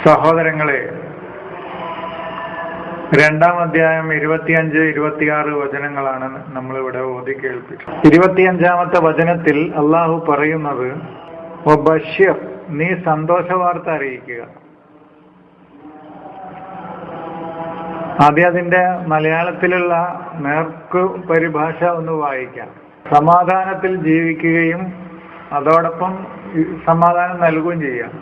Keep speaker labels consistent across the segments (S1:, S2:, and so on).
S1: സഹോദരങ്ങളെ, 2-ാം അധ്യായം 25-26 വചനങ്ങളാണ് നമ്മളിവിടെ ഓതി കേൾപ്പിച്ചത്. 25-ാമത്തെ വചനത്തിൽ അള്ളാഹു പറയുന്നത്, വബശ്ശിർ, നീ സന്തോഷ വാർത്ത അറിയിക്കുക. ആദ്യം അതിന്റെ മലയാളത്തിലുള്ള നേർക്കു പരിഭാഷ ഒന്ന് വായിക്കാം. സമാധാനത്തിൽ ജീവിക്കുകയും അതോടൊപ്പം സമാധാനം നൽകുകയും ചെയ്യാം.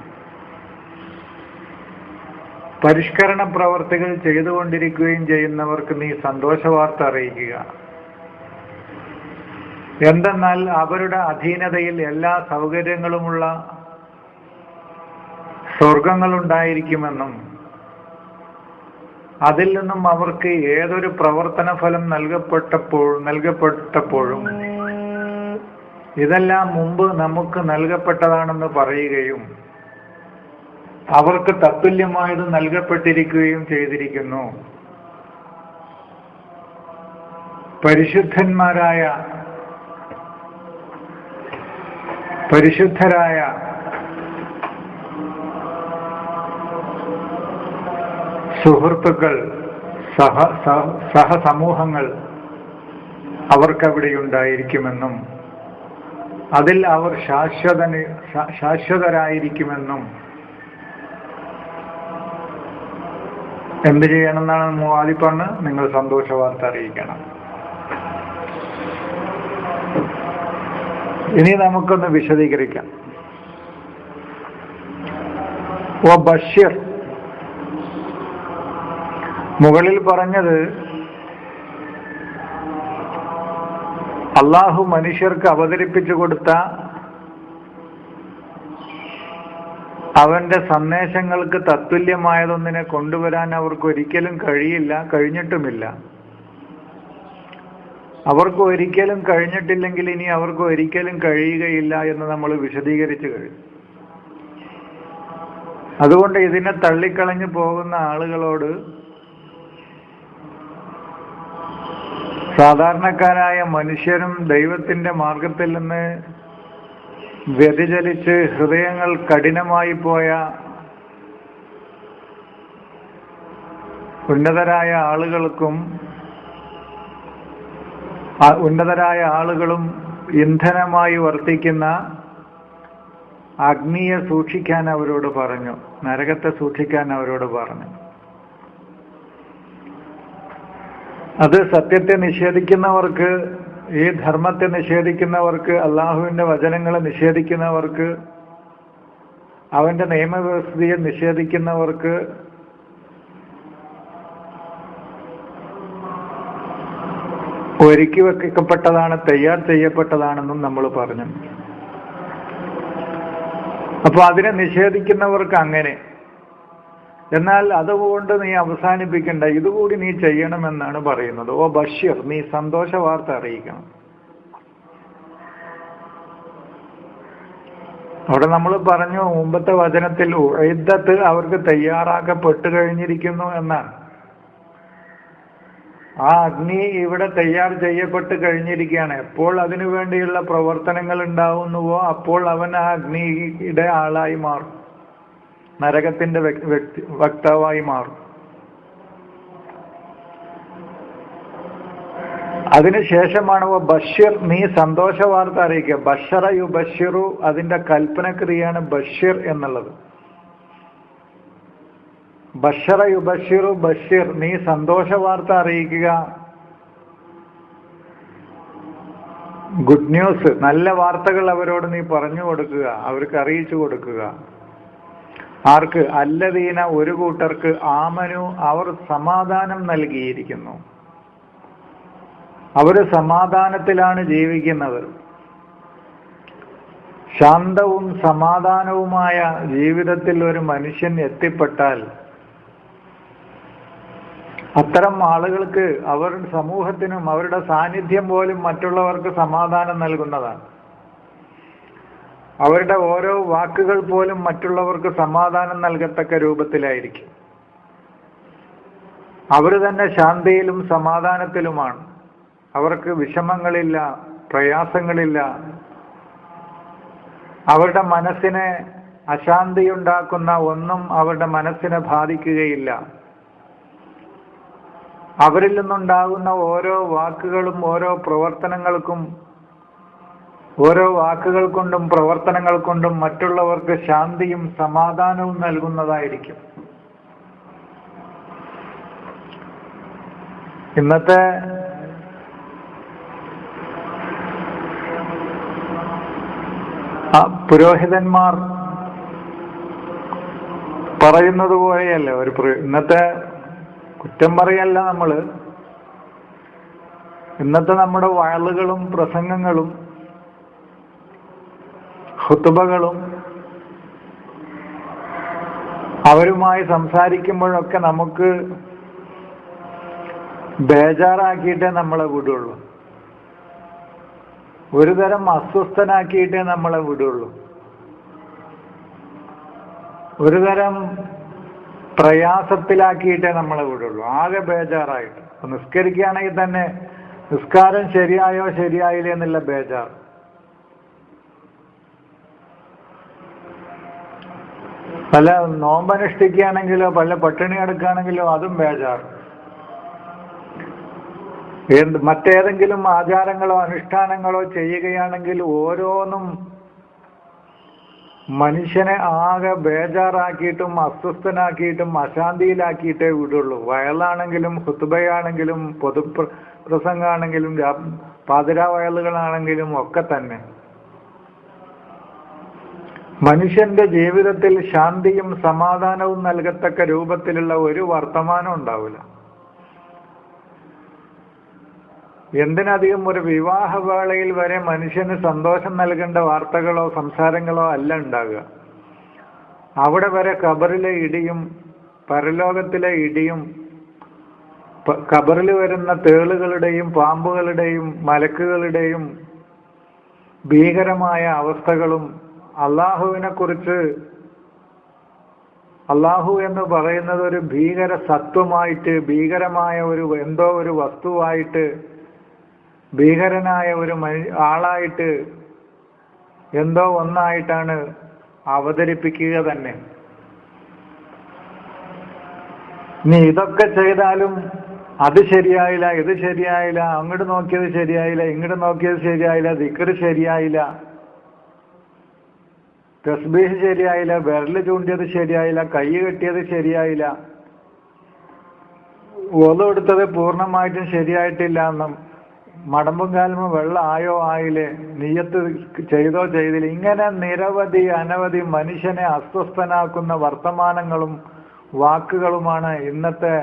S1: പരിഷ്കരണ പ്രവർത്തികൾ ചെയ്തുകൊണ്ടിരിക്കുകയും ചെയ്യുന്നവർക്ക് നീ സന്തോഷ വാർത്ത അറിയിക്കുക. എന്തെന്നാൽ അവരുടെ അധീനതയിൽ എല്ലാ സൗകര്യങ്ങളുമുള്ള സ്വർഗങ്ങളുണ്ടായിരിക്കുമെന്നും അതിൽ നിന്നും അവർക്ക് ഏതൊരു പ്രവർത്തന ഫലം നൽകപ്പെട്ടപ്പോഴും ഇതെല്ലാം മുമ്പ് നമുക്ക് നൽകപ്പെട്ടതാണെന്ന് പറയുകയും അവർക്ക് തത്തുല്യമായത് നൽകപ്പെട്ടിരിക്കുകയും ചെയ്തിരിക്കുന്നു. പരിശുദ്ധരായ സുഹൃത്തുക്കൾ, സഹസമൂഹങ്ങൾ അവർക്കവിടെയുണ്ടായിരിക്കുമെന്നും അതിൽ അവർ ശാശ്വതരായിരിക്കുമെന്നും എന്ത് ചെയ്യണമെന്നാണ് ആദ്യം പറഞ്ഞ്, നിങ്ങൾ സന്തോഷ വാർത്ത അറിയിക്കണം. ഇനി നമുക്കൊന്ന് വിശദീകരിക്കാം. ബഷീർ, മുകളിൽ പറഞ്ഞത് അള്ളാഹു മനുഷ്യർക്ക് അവതരിപ്പിച്ചു കൊടുത്ത അവന്റെ സന്ദേശങ്ങൾക്ക് തത്തുല്യമായതൊന്നിനെ കൊണ്ടുവരാൻ അവർക്ക് ഒരിക്കലും കഴിഞ്ഞിട്ടുമില്ല. അവർക്ക് ഒരിക്കലും കഴിഞ്ഞിട്ടില്ലെങ്കിൽ ഇനി അവർക്ക് ഒരിക്കലും കഴിയുകയില്ല എന്ന് നമ്മൾ വിശദീകരിച്ചു കഴിഞ്ഞു. അതുകൊണ്ട് ഇതിനെ തള്ളിക്കളഞ്ഞു പോകുന്ന ആളുകളോട് സാധാരണക്കാരായ മനുഷ്യരും ദൈവത്തിന്റെ മാർഗത്തിൽ നിന്ന് വ്യതിചലിച്ച് ഹൃദയങ്ങൾ കഠിനമായി പോയ ഉന്നതരായ ആളുകളും ഇന്ധനമായി വർത്തിക്കുന്ന അഗ്നിയെ സൂക്ഷിക്കാൻ അവരോട് പറഞ്ഞു, നരകത്തെ സൂക്ഷിക്കാൻ അവരോട് പറഞ്ഞു. അത് സത്യത്തെ നിഷേധിക്കുന്നവർക്ക്, ഈ ധർമ്മത്തെ നിഷേധിക്കുന്നവർക്ക്, അള്ളാഹുവിന്റെ വചനങ്ങളെ നിഷേധിക്കുന്നവർക്ക്, അവന്റെ നിയമവ്യവസ്ഥയെ നിഷേധിക്കുന്നവർക്ക് ഒരുക്കി വെക്കപ്പെട്ടതാണ്, തയ്യാർ ചെയ്യപ്പെട്ടതാണെന്നും നമ്മൾ പറഞ്ഞു. അപ്പൊ അതിനെ നിഷേധിക്കുന്നവർക്ക് അങ്ങനെ. എന്നാൽ അതുകൊണ്ട് നീ അവസാനിപ്പിക്കണ്ട, ഇതുകൂടി നീ ചെയ്യണമെന്നാണ് പറയുന്നത്. ബഷീർ, നീ സന്തോഷ വാർത്ത അറിയിക്കണം. അവിടെ നമ്മൾ പറഞ്ഞു, മുമ്പത്തെ വചനത്തിൽ ഉഇദ്ദത്ത്, അവർക്ക് തയ്യാറാക്കപ്പെട്ടു കഴിഞ്ഞിരിക്കുന്നു എന്നാണ്. ആ അഗ്നി ഇവിടെ തയ്യാർ ചെയ്യപ്പെട്ട് കഴിഞ്ഞിരിക്കുകയാണ്. എപ്പോൾ അതിനു വേണ്ടിയുള്ള പ്രവർത്തനങ്ങൾ ഉണ്ടാവുന്നുവോ അപ്പോൾ അവൻ ആ അഗ്നിയുടെ ആളായി മാറും, നരകത്തിന്റെ വക്താവായി മാറും. അതിനുശേഷമാണ് ബഷീർ, നീ സന്തോഷ വാർത്ത അറിയിക്കുക. ബഷറ യുബഷിറു, അതിന്റെ കൽപ്പനക്രിയയാണ് ബഷീർ എന്നുള്ളത്. ബഷറ യുബഷിറു, ബഷീർ, നീ സന്തോഷ വാർത്ത അറിയിക്കുക. ഗുഡ് ന്യൂസ്, നല്ല വാർത്തകൾ അവരോട് നീ പറഞ്ഞു കൊടുക്കുക, അവർക്ക് അറിയിച്ചു കൊടുക്കുക. ആർക്ക്? അല്ലദീന, ഒരു കൂട്ടർക്ക്, ആമനു, അവർ സമാധാനം നൽകിയിരിക്കുന്നു. അവര് സമാധാനത്തിലാണ് ജീവിക്കുന്നത്. ശാന്തവും സമാധാനവുമായ ജീവിതത്തിൽ ഒരു മനുഷ്യൻ എത്തിപ്പെട്ടാൽ അത്തരം ആളുകൾക്ക്, അവരുടെ സമൂഹത്തിനും അവരുടെ സാന്നിധ്യം പോലും മറ്റുള്ളവർക്ക് സമാധാനം നൽകുന്നതാണ്. അവരുടെ ഓരോ വാക്കുകൾ പോലും മറ്റുള്ളവർക്ക് സമാധാനം നൽകത്തക്ക രൂപത്തിലായിരിക്കും. അവർ തന്നെ ശാന്തിയിലും സമാധാനത്തിലുമാണ്. അവർക്ക് വിഷമങ്ങളില്ല, പ്രയാസങ്ങളില്ല. അവരുടെ മനസ്സിനെ അശാന്തിയുണ്ടാക്കുന്ന ഒന്നും അവരുടെ മനസ്സിനെ ബാധിക്കുകയില്ല. അവരിൽ നിന്നുണ്ടാകുന്ന ഓരോ വാക്കുകളും ഓരോ വാക്കുകൾ കൊണ്ടും പ്രവർത്തനങ്ങൾ കൊണ്ടും മറ്റുള്ളവർക്ക് ശാന്തിയും സമാധാനവും നൽകുന്നതായിരിക്കും. ഇന്നത്തെ പുരോഹിതന്മാർ പറയുന്നത് പോലെയല്ല ഇന്നത്തെ കുറ്റം പറയല്ല ഇന്നത്തെ നമ്മുടെ വയലുകളും പ്രസംഗങ്ങളും ഖുതുബകളും അവരുമായി സംസാരിക്കുമ്പോഴൊക്കെ നമുക്ക് ബേജാറാക്കിയിട്ടേ നമ്മളെ വിടുള്ളൂ. ഒരുതരം അസ്വസ്ഥനാക്കിയിട്ടേ നമ്മളെ വിടുള്ളൂ. ഒരുതരം പ്രയാസത്തിലാക്കിയിട്ടേ നമ്മളെ വിടുള്ളൂ. ആകെ ബേജാറായിട്ട്. നിസ്കരിക്കുകയാണെങ്കിൽ തന്നെ നിസ്കാരം ശരിയായോ ശരിയായില്ലേ എന്നുള്ള ബേജാർ. പല നോമ്പനുഷ്ഠിക്കുകയാണെങ്കിലോ പല പട്ടിണി എടുക്കുകയാണെങ്കിലോ അതും ബേജാർ. മറ്റേതെങ്കിലും ആചാരങ്ങളോ അനുഷ്ഠാനങ്ങളോ ചെയ്യുകയാണെങ്കിൽ ഓരോന്നും മനുഷ്യനെ ആകെ ബേജാറാക്കിയിട്ടും അസ്വസ്ഥനാക്കിയിട്ടും അശാന്തിയിലാക്കിയിട്ടേ വിടുള്ളൂ. വയലാണെങ്കിലും ഖുതുബയാണെങ്കിലും പൊതുപ്രസംഗമാണെങ്കിലും പാതിരാ വയലുകളാണെങ്കിലും ഒക്കെ തന്നെ മനുഷ്യന്റെ ജീവിതത്തിൽ ശാന്തിയും സമാധാനവും നൽകത്തക്ക രൂപത്തിലുള്ള ഒരു വർത്തമാനം ഉണ്ടാവില്ല. എന്തിനധികം ഒരു വിവാഹവേളയിൽ വരെ മനുഷ്യന് സന്തോഷം നൽകേണ്ട വാർത്തകളോ സംസാരങ്ങളോ അല്ല ഉണ്ടാകുക. അവിടെ വരെ ഖബറിലെ ഇടിയും പരലോകത്തിലെ ഇടിയും ഖബറിൽ വരുന്ന തേളുകളുടെയും പാമ്പുകളുടെയും മലക്കുകളുടെയും ഭീകരമായ അവസ്ഥകളും അള്ളാഹുവിനെ കുറിച്ച് അള്ളാഹു എന്ന് പറയുന്നത് ഒരു ഭീകര സത്വമായിട്ട് ഭീകരമായ എന്തോ ഒരു വസ്തുവായിട്ട് ഭീകരനായ ഒരു ആളായിട്ട് എന്തോ ഒന്നായിട്ടാണ് അവതരിപ്പിക്കുക തന്നെ. നീ ഇതൊക്കെ ചെയ്താലും അത് ശരിയായില്ല, ഇത് ശരിയായില്ല, അങ്ങോട്ട് നോക്കിയത് ശരിയായില്ല, ഇങ്ങോട്ട് നോക്കിയത് ശരിയായില്ല, ദിക്ർ ശരിയായില്ല, തസ്ബീഹ് ശരിയായില്ല, വിരല് ചൂണ്ടിയത് ശരിയായില്ല, കൈ കെട്ടിയത് ശരിയായില്ല, ഒളു എടുത്തത് പൂർണ്ണമായിട്ടും ശരിയായിട്ടില്ല എന്നും മടമ്പും കാലമും വെള്ളം ആയോ ആയില്ലേ, നിയ്യത്ത് ചെയ്തോ ചെയ്തില്ല, ഇങ്ങനെ അനവധി മനുഷ്യനെ അസ്വസ്ഥനാക്കുന്ന വർത്തമാനങ്ങളും വാക്കുകളുമാണ് ഇന്നത്തെ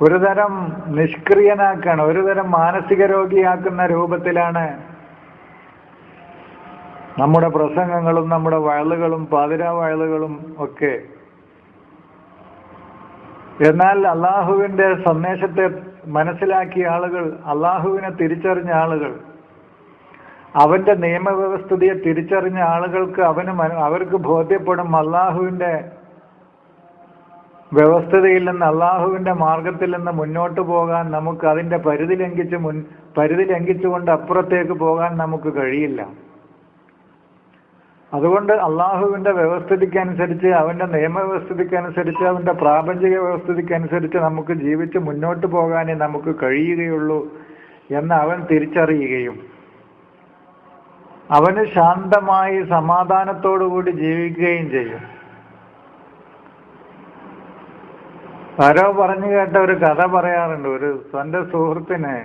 S1: ഒരുതരം നിഷ്ക്രിയനാക്കാണ്, ഒരുതരം മാനസിക രോഗിയാക്കുന്ന രൂപത്തിലാണ് നമ്മുടെ പ്രസംഗങ്ങളും നമ്മുടെ വയലുകളും പാതിരാ വയലുകളും ഒക്കെ. എന്നാൽ അള്ളാഹുവിന്റെ സന്ദേശത്തെ മനസ്സിലാക്കിയ ആളുകൾ, അള്ളാഹുവിനെ തിരിച്ചറിഞ്ഞ ആളുകൾ, അവന്റെ നിയമവ്യവസ്ഥിതിയെ തിരിച്ചറിഞ്ഞ ആളുകൾക്ക് അവർക്ക് ബോധ്യപ്പെടും അള്ളാഹുവിന്റെ വ്യവസ്ഥതയിൽ നിന്ന് അള്ളാഹുവിന്റെ മാർഗത്തിൽ നിന്ന് മുന്നോട്ട് പോകാൻ നമുക്ക് അതിന്റെ പരിധി ലംഘിച്ചുകൊണ്ട് അപ്പുറത്തേക്ക് പോകാൻ നമുക്ക് കഴിയില്ല. അതുകൊണ്ട് അള്ളാഹുവിന്റെ വ്യവസ്ഥിതിക്കനുസരിച്ച് അവന്റെ നിയമവ്യവസ്ഥിതിക്കനുസരിച്ച് അവന്റെ പ്രാപഞ്ചിക വ്യവസ്ഥിതിക്കനുസരിച്ച് നമുക്ക് ജീവിച്ച് മുന്നോട്ട് പോകാനേ നമുക്ക് കഴിയുകയുള്ളൂ എന്ന് അവൻ തിരിച്ചറിയുകയും അവന് ശാന്തമായി സമാധാനത്തോടുകൂടി ജീവിക്കുകയും ചെയ്യും. ആരോ പറഞ്ഞു കേട്ട ഒരു കഥ പറയാറുണ്ട്. തന്റെ സുഹൃത്തിന്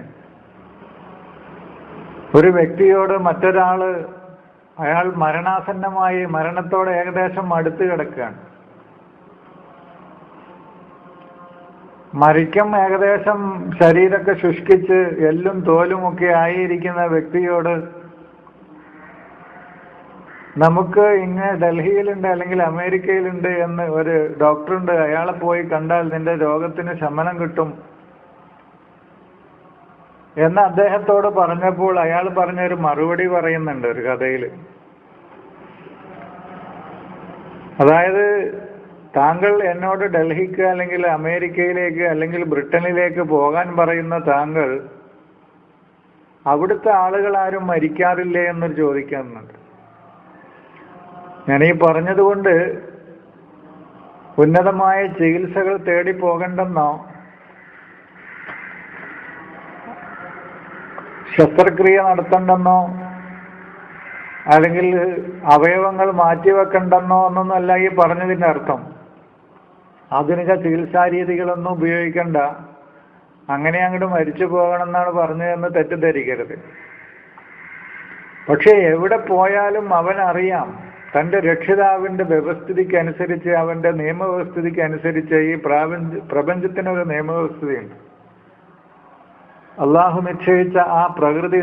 S1: ഒരു വ്യക്തിയോട് മറ്റൊരാള് അയാൾ മരണാസന്നമായി മരണത്തോടെ ഏകദേശം അടുത്ത് കിടക്കുകയാണ്. മരിക്കും ഏകദേശം ശരീരമൊക്കെ ശുഷ്കിച്ച് എല്ലും തോലുമൊക്കെ ആയിരിക്കുന്ന വ്യക്തിയോട് നമുക്ക് ഇങ്ങനെ ഡൽഹിയിലുണ്ട് അല്ലെങ്കിൽ അമേരിക്കയിലുണ്ട് എന്ന് ഒരു ഡോക്ടറുണ്ട്, അയാളെ പോയി കണ്ടാൽ നിന്റെ രോഗത്തിന് ശമനം കിട്ടും എന്ന് അദ്ദേഹത്തോട് പറഞ്ഞപ്പോൾ അയാൾ പറഞ്ഞൊരു മറുപടി പറയുന്നുണ്ട് ഒരു കഥയിൽ. അതായത്, താങ്കൾ എന്നോട് ഡൽഹിക്ക് അല്ലെങ്കിൽ അമേരിക്കയിലേക്ക് അല്ലെങ്കിൽ ബ്രിട്ടനിലേക്ക് പോകാൻ പറയുന്ന താങ്കൾ അവിടുത്തെ ആളുകൾ ആരും മരിക്കാറില്ലേ എന്നൊരു ചോദിക്കുന്നുണ്ട്. ഞാനീ പറഞ്ഞതുകൊണ്ട് ഉന്നതമായ ചികിത്സകൾ തേടി പോകണ്ടെന്നോ ശസ്ത്രക്രിയ നടത്തണ്ടെന്നോ അല്ലെങ്കിൽ അവയവങ്ങൾ മാറ്റിവെക്കണ്ടെന്നോ എന്നൊന്നല്ല ഈ പറഞ്ഞതിൻ്റെ അർത്ഥം. ആധുനിക ചികിത്സാരീതികളൊന്നും ഉപയോഗിക്കണ്ട, അങ്ങനെ അങ്ങോട്ട് മരിച്ചു പോകണമെന്നാണ് പറഞ്ഞതെന്ന് തെറ്റിദ്ധരിക്കരുത്. പക്ഷെ എവിടെ പോയാലും അവനറിയാം തൻ്റെ രക്ഷിതാവിൻ്റെ വ്യവസ്ഥിതിക്കനുസരിച്ച്, അവൻ്റെ നിയമവ്യവസ്ഥിതിക്കനുസരിച്ച് ഈ പ്രപഞ്ചത്തിനൊരു നിയമവ്യവസ്ഥയുണ്ട്. അള്ളാഹു നിശ്ചയിച്ച ആ പ്രകൃതി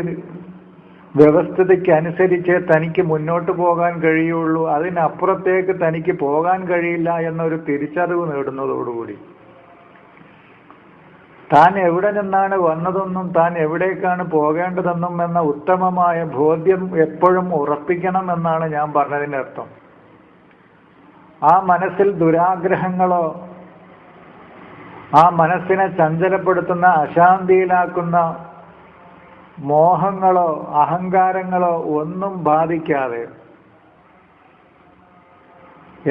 S1: വ്യവസ്ഥിതിക്കനുസരിച്ച് തനിക്ക് മുന്നോട്ട് പോകാൻ കഴിയുള്ളൂ, അതിനപ്പുറത്തേക്ക് തനിക്ക് പോകാൻ കഴിയില്ല എന്നൊരു തിരിച്ചറിവ് നേടുന്നതോടുകൂടി താൻ എവിടെ നിന്നാണ് വന്നതെന്നും താൻ എവിടേക്കാണ് പോകേണ്ടതെന്നും എന്ന ഉത്തമമായ ബോധ്യം എപ്പോഴും ഉറപ്പിക്കണം എന്നാണ് ഞാൻ പറഞ്ഞതിൻ്റെ അർത്ഥം. ആ മനസ്സിൽ ദുരാഗ്രഹങ്ങളോ ആ മനസ്സിനെ ചഞ്ചലപ്പെടുത്തുന്ന അശാന്തിയിലാക്കുന്ന മോഹങ്ങളോ അഹങ്കാരങ്ങളോ ഒന്നും ബാധിക്കാതെ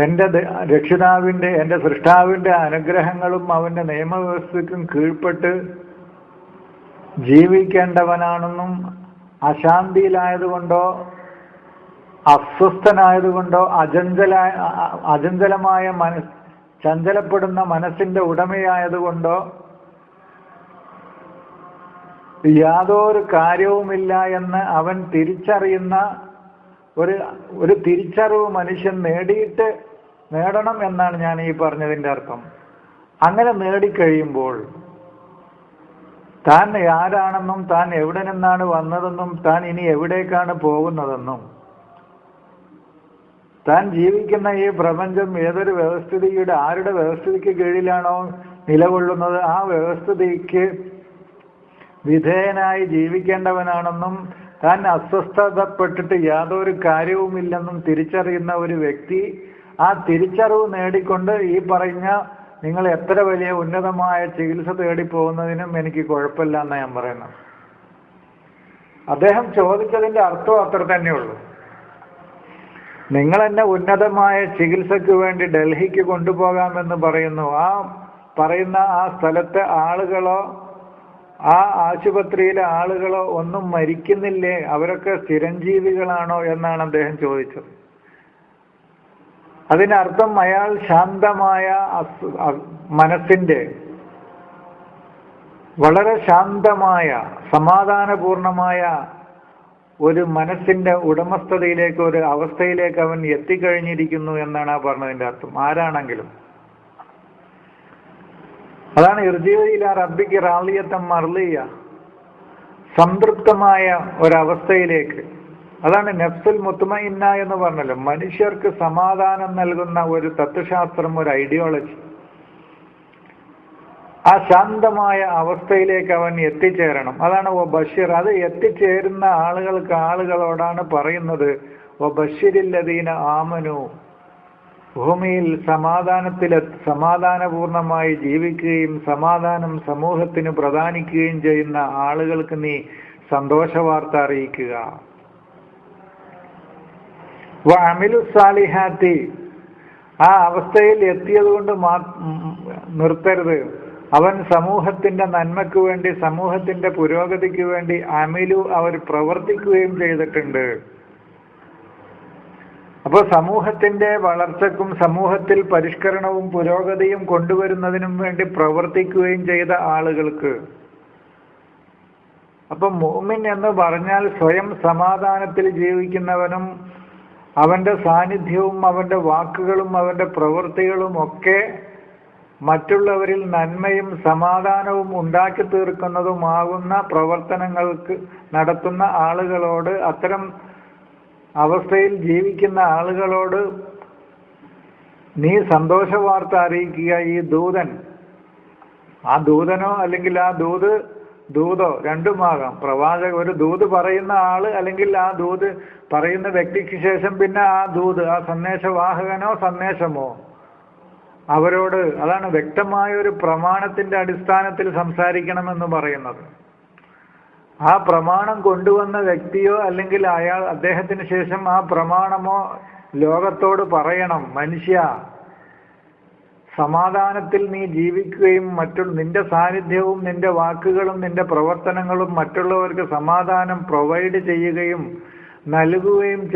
S1: എൻ്റെ രക്ഷിതാവിൻ്റെ, എൻ്റെ സൃഷ്ടാവിൻ്റെ അനുഗ്രഹങ്ങളും അവൻ്റെ നിയമവ്യവസ്ഥയ്ക്കും കീഴ്പ്പെട്ട് ജീവിക്കേണ്ടവനാണെന്നും അശാന്തിയിലായതുകൊണ്ടോ അസ്വസ്ഥനായതുകൊണ്ടോ അചഞ്ചലമായ ചഞ്ചലപ്പെടുന്ന മനസ്സിൻ്റെ ഉടമയായതുകൊണ്ടോ യാതൊരു കാര്യവുമില്ല എന്ന് അവൻ തിരിച്ചറിയുന്ന ഒരു തിരിച്ചറിവ് മനുഷ്യൻ നേടണം എന്നാണ് ഞാൻ ഈ പറഞ്ഞതിൻ്റെ അർത്ഥം. അങ്ങനെ നേടിക്കഴിയുമ്പോൾ താൻ ആരാണെന്നും താൻ എവിടെ നിന്നാണ് വന്നതെന്നും താൻ ഇനി എവിടേക്കാണ് പോകുന്നതെന്നും താൻ ജീവിക്കുന്ന ഈ പ്രപഞ്ചം ഏതൊരു വ്യവസ്ഥിതിയുടെ ആരുടെ വ്യവസ്ഥിതിക്ക് കീഴിലാണോ നിലകൊള്ളുന്നത് ആ വ്യവസ്ഥിതിക്ക് വിധേയനായി ജീവിക്കേണ്ടവനാണെന്നും താൻ അസ്വസ്ഥതപ്പെട്ടിട്ട് യാതൊരു കാര്യവുമില്ലെന്നും തിരിച്ചറിയുന്ന ഒരു വ്യക്തി ആ തിരിച്ചറിവ് നേടിക്കൊണ്ട് ഈ പറഞ്ഞ നിങ്ങൾ എത്ര വലിയ ഉന്നതമായ ചികിത്സ തേടിപ്പോകുന്നതിനും എനിക്ക് കുഴപ്പമില്ല എന്നാണ് ഞാൻ പറയുന്നത്. അദ്ദേഹം ചോദിച്ചതിൻ്റെ അർത്ഥം അത്ര തന്നെയുള്ളൂ. നിങ്ങൾ എന്നെ ഉന്നതമായ ചികിത്സയ്ക്ക് വേണ്ടി ഡൽഹിക്ക് കൊണ്ടുപോകാമെന്ന് പറയുന്നു. പറയുന്ന ആ സ്ഥലത്തെ ആളുകളോ ആ ആശുപത്രിയിലെ ആളുകളോ ഒന്നും മരിക്കുന്നില്ലേ? അവരൊക്കെ ചിരഞ്ജീവികളാണോ എന്നാണ് അദ്ദേഹം ചോദിച്ചത്. അതിനർത്ഥം അയാൾ ശാന്തമായ മനസ്സിന്റെ വളരെ ശാന്തമായ സമാധാനപൂർണമായ ഒരു മനസ്സിന്റെ ഉടമസ്ഥതയിലേക്ക്, ഒരു അവസ്ഥയിലേക്ക് അവൻ എത്തിക്കഴിഞ്ഞിരിക്കുന്നു എന്നാണ് ആ പറഞ്ഞതിൻ്റെ അർത്ഥം. ആരാണെങ്കിലും അതാണ് ഇർജിഇല റബ്ബിക്ക് റാളിയത്തം മർളിയ, സംതൃപ്തമായ ഒരവസ്ഥയിലേക്ക്. അതാണ് നഫ്സുൽ മുത്മഇന്ന എന്ന് പറഞ്ഞല്ലോ. മനുഷ്യർക്ക് സമാധാനം നൽകുന്ന ഒരു തത്വശാസ്ത്രം, ഒരു ഐഡിയോളജി. ആ ശാന്തമായ അവസ്ഥയിലേക്ക് അവൻ എത്തിച്ചേരണം. അതാണ് ഓ ബഷീർ. അത് എത്തിച്ചേരുന്ന ആളുകളോടാണ് പറയുന്നത് ഓ ബഷീരില്ലദീന ആമനു, ഭൂമിയിൽ സമാധാനപൂർണമായി ജീവിക്കുകയും സമാധാനം സമൂഹത്തിന് പ്രദാനിക്കുകയും ചെയ്യുന്ന ആളുകൾക്ക് നീ സന്തോഷവാർത്ത അറിയിക്കുക. വഅമിലു സാലിഹാത്തി, ആ അവസ്ഥയിൽ എത്തിയതുകൊണ്ട് നിർത്തരുത്. അവൻ സമൂഹത്തിന്റെ നന്മയ്ക്ക് വേണ്ടി, സമൂഹത്തിന്റെ പുരോഗതിക്ക് വേണ്ടി അവർ പ്രവർത്തിക്കുകയും ചെയ്തിട്ടുണ്ട്. അപ്പോൾ സമൂഹത്തിന്റെ വളർച്ചക്കും സമൂഹത്തിൽ പരിഷ്കരണവും പുരോഗതിയും കൊണ്ടുവരുന്നതിനും വേണ്ടി പ്രവർത്തിക്കുകയും ചെയ്ത ആളുകൾക്ക്, അപ്പൊ മുഅ്മിൻ എന്ന് പറഞ്ഞാൽ സ്വയം സമാധാനത്തിൽ ജീവിക്കുന്നവനും അവന്റെ സാന്നിധ്യവും അവന്റെ വാക്കുകളും അവന്റെ പ്രവൃത്തികളും ഒക്കെ മറ്റുള്ളവരിൽ നന്മയും സമാധാനവും ഉണ്ടാക്കി തീർക്കുന്നതുമാകുന്ന പ്രവർത്തനങ്ങൾക്ക് നടത്തുന്ന ആളുകളോട്, അത്തരം അവസ്ഥയിൽ ജീവിക്കുന്ന ആളുകളോട് നീ സന്തോഷവാർത്ത അറിയിക്കുക. ഈ ദൂതൻ, ആ ദൂതനോ അല്ലെങ്കിൽ ആ ദൂതോ രണ്ടുമാകാം. ഒരു ദൂത് പറയുന്ന ആള് അല്ലെങ്കിൽ ആ ദൂത് പറയുന്ന വ്യക്തിക്ക് ശേഷം പിന്നെ ആ ദൂത്, ആ സന്ദേശവാഹകനോ സന്ദേശമോ അവരോട്, അതാണ് വ്യക്തമായ ഒരു പ്രമാണത്തിന്റെ അടിസ്ഥാനത്തിൽ സംസാരിക്കണമെന്ന് പറയുന്നത്. ആ പ്രമാണം കൊണ്ടുവന്ന വ്യക്തിയോ അല്ലെങ്കിൽ അദ്ദേഹത്തിന് ശേഷം ആ പ്രമാണമോ ലോകത്തോട് പറയണം, മനുഷ്യ, സമാധാനത്തിൽ നീ ജീവിക്കുകയും നിന്റെ സാന്നിധ്യവും നിന്റെ വാക്കുകളും നിന്റെ പ്രവർത്തനങ്ങളും മറ്റുള്ളവർക്ക് സമാധാനം പ്രൊവൈഡ് ചെയ്യുകയും നൽകുകയും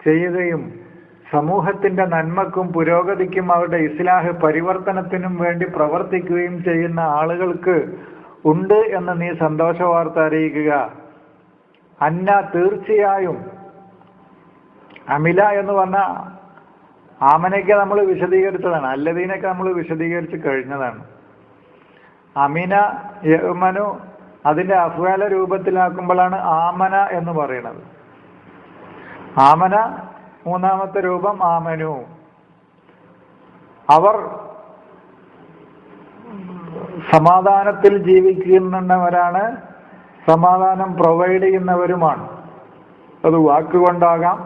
S1: ചെയ്യുകയും സമൂഹത്തിന്റെ നന്മക്കും പുരോഗതിക്കും അവരുടെ ഇസ്ലാഹ് പരിവർത്തനത്തിനും വേണ്ടി പ്രവർത്തിക്കുകയും ചെയ്യുന്ന ആളുകൾക്ക് ഉണ്ട് എന്ന് നീ സന്തോഷ വാർത്ത അറിയിക്കുക. അന്ന, തീർച്ചയായും. അമില എന്ന് പറഞ്ഞ ആമനയ്ക്ക് നമ്മൾ വിശദീകരിച്ചതാണ്, അല്ലദീനൊക്കെ നമ്മൾ വിശദീകരിച്ച് കഴിഞ്ഞതാണ്. അമിന, യഅ്മനു അതിന്റെ അഫ്വാല രൂപത്തിലാക്കുമ്പോഴാണ് ആമന എന്ന് പറയുന്നത്. ആമന മൂന്നാമത്തെ രൂപം ആമനു. അവർ സമാധാനത്തിൽ ജീവിക്കുന്നവരാണ്, സമാധാനം പ്രൊവൈഡ് ചെയ്യുന്നവരുമാണ്. അത് വാക്കുകൊണ്ടാകാം,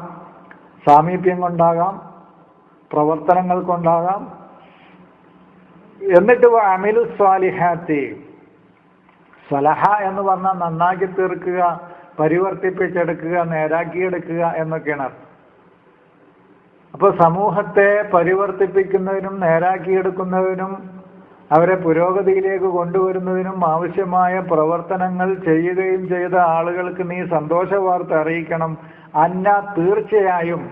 S1: സാമീപ്യം കൊണ്ടാകാം, പ്രവർത്തനങ്ങൾ കൊണ്ടാകാം. എന്നിട്ട് അമിലു സ്വാലിഹാത്തി, സ്വലഹ എന്ന് പറഞ്ഞാൽ നന്നാക്കി തീർക്കുക, പരിവർത്തിപ്പിച്ചെടുക്കുക, നേരാക്കിയെടുക്കുക എന്നൊക്കെയാണ് അർത്ഥം. അപ്പൊ സമൂഹത്തെ പരിവർത്തിപ്പിക്കുന്നതിനും നേരാക്കിയെടുക്കുന്നതിനും അവരെ പുരോഗതിയിലേക്ക് കൊണ്ടുവരുന്നതിനും ആവശ്യമായ പ്രവർത്തനങ്ങൾ ചെയ്യുകയും ചെയ്ത ആളുകൾക്ക് നീ സന്തോഷ വാർത്ത അറിയിക്കണം. അന്ന, തീർച്ചയായും.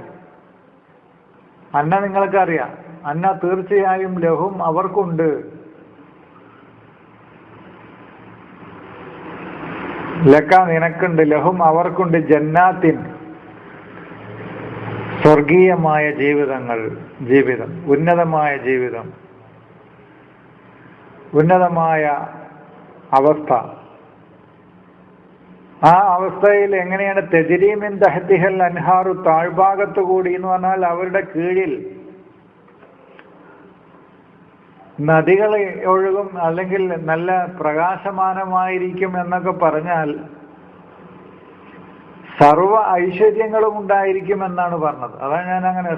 S1: അന്ന നിങ്ങൾക്കറിയാം. അന്ന, തീർച്ചയായും. ലഹും, അവർക്കുണ്ട്. ലക്ക, നിനക്കുണ്ട്. ലഹും, അവർക്കുണ്ട്. ജന്നാത്തിൻ, സ്വർഗീയമായ ജീവിതം, ഉന്നതമായ ജീവിതം, ഉന്നതമായ അവസ്ഥ. ആ അവസ്ഥയിൽ എങ്ങനെയാണ്? തെജ്രീമിൻ തഹ്തിഹൽ അൻഹാറു, താഴ്ഭാഗത്തു കൂടി എന്ന് പറഞ്ഞാൽ അവരുടെ കീഴിൽ നദികൾ ഒഴുകും, അല്ലെങ്കിൽ നല്ല പ്രകാശമാനമായിരിക്കും എന്നൊക്കെ പറഞ്ഞാൽ സർവ ഐശ്വര്യങ്ങളും ഉണ്ടായിരിക്കും എന്നാണ് പറഞ്ഞത്. അതാണ് ഞാൻ അങ്ങനെ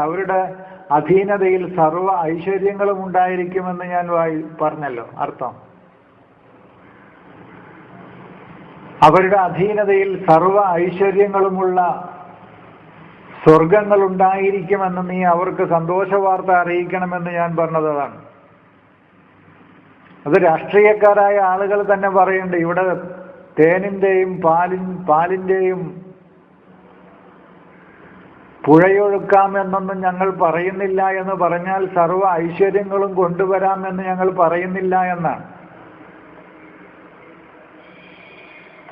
S1: അവരുടെ അധീനതയിൽ സർവ ഐശ്വര്യങ്ങളും ഉണ്ടായിരിക്കുമെന്ന് ഞാൻ പറഞ്ഞല്ലോ അർത്ഥം. അവരുടെ അധീനതയിൽ സർവ ഐശ്വര്യങ്ങളുമുള്ള സ്വർഗങ്ങൾ ഉണ്ടായിരിക്കുമെന്ന് നീ അവർക്ക് സന്തോഷ വാർത്ത അറിയിക്കണമെന്ന് ഞാൻ പറഞ്ഞത് അതാണ്. അത് രാഷ്ട്രീയക്കാരായ ആളുകൾ തന്നെ പറയുന്നുണ്ട്. ഇവിടെ തേനിന്റെയും പാലിന്റെയും പുഴയൊഴുക്കാമെന്നൊന്നും ഞങ്ങൾ പറയുന്നില്ല എന്ന് പറഞ്ഞാൽ സർവ്വ ഐശ്വര്യങ്ങളും കൊണ്ടുവരാമെന്ന് ഞങ്ങൾ പറയുന്നില്ല എന്നാണ്.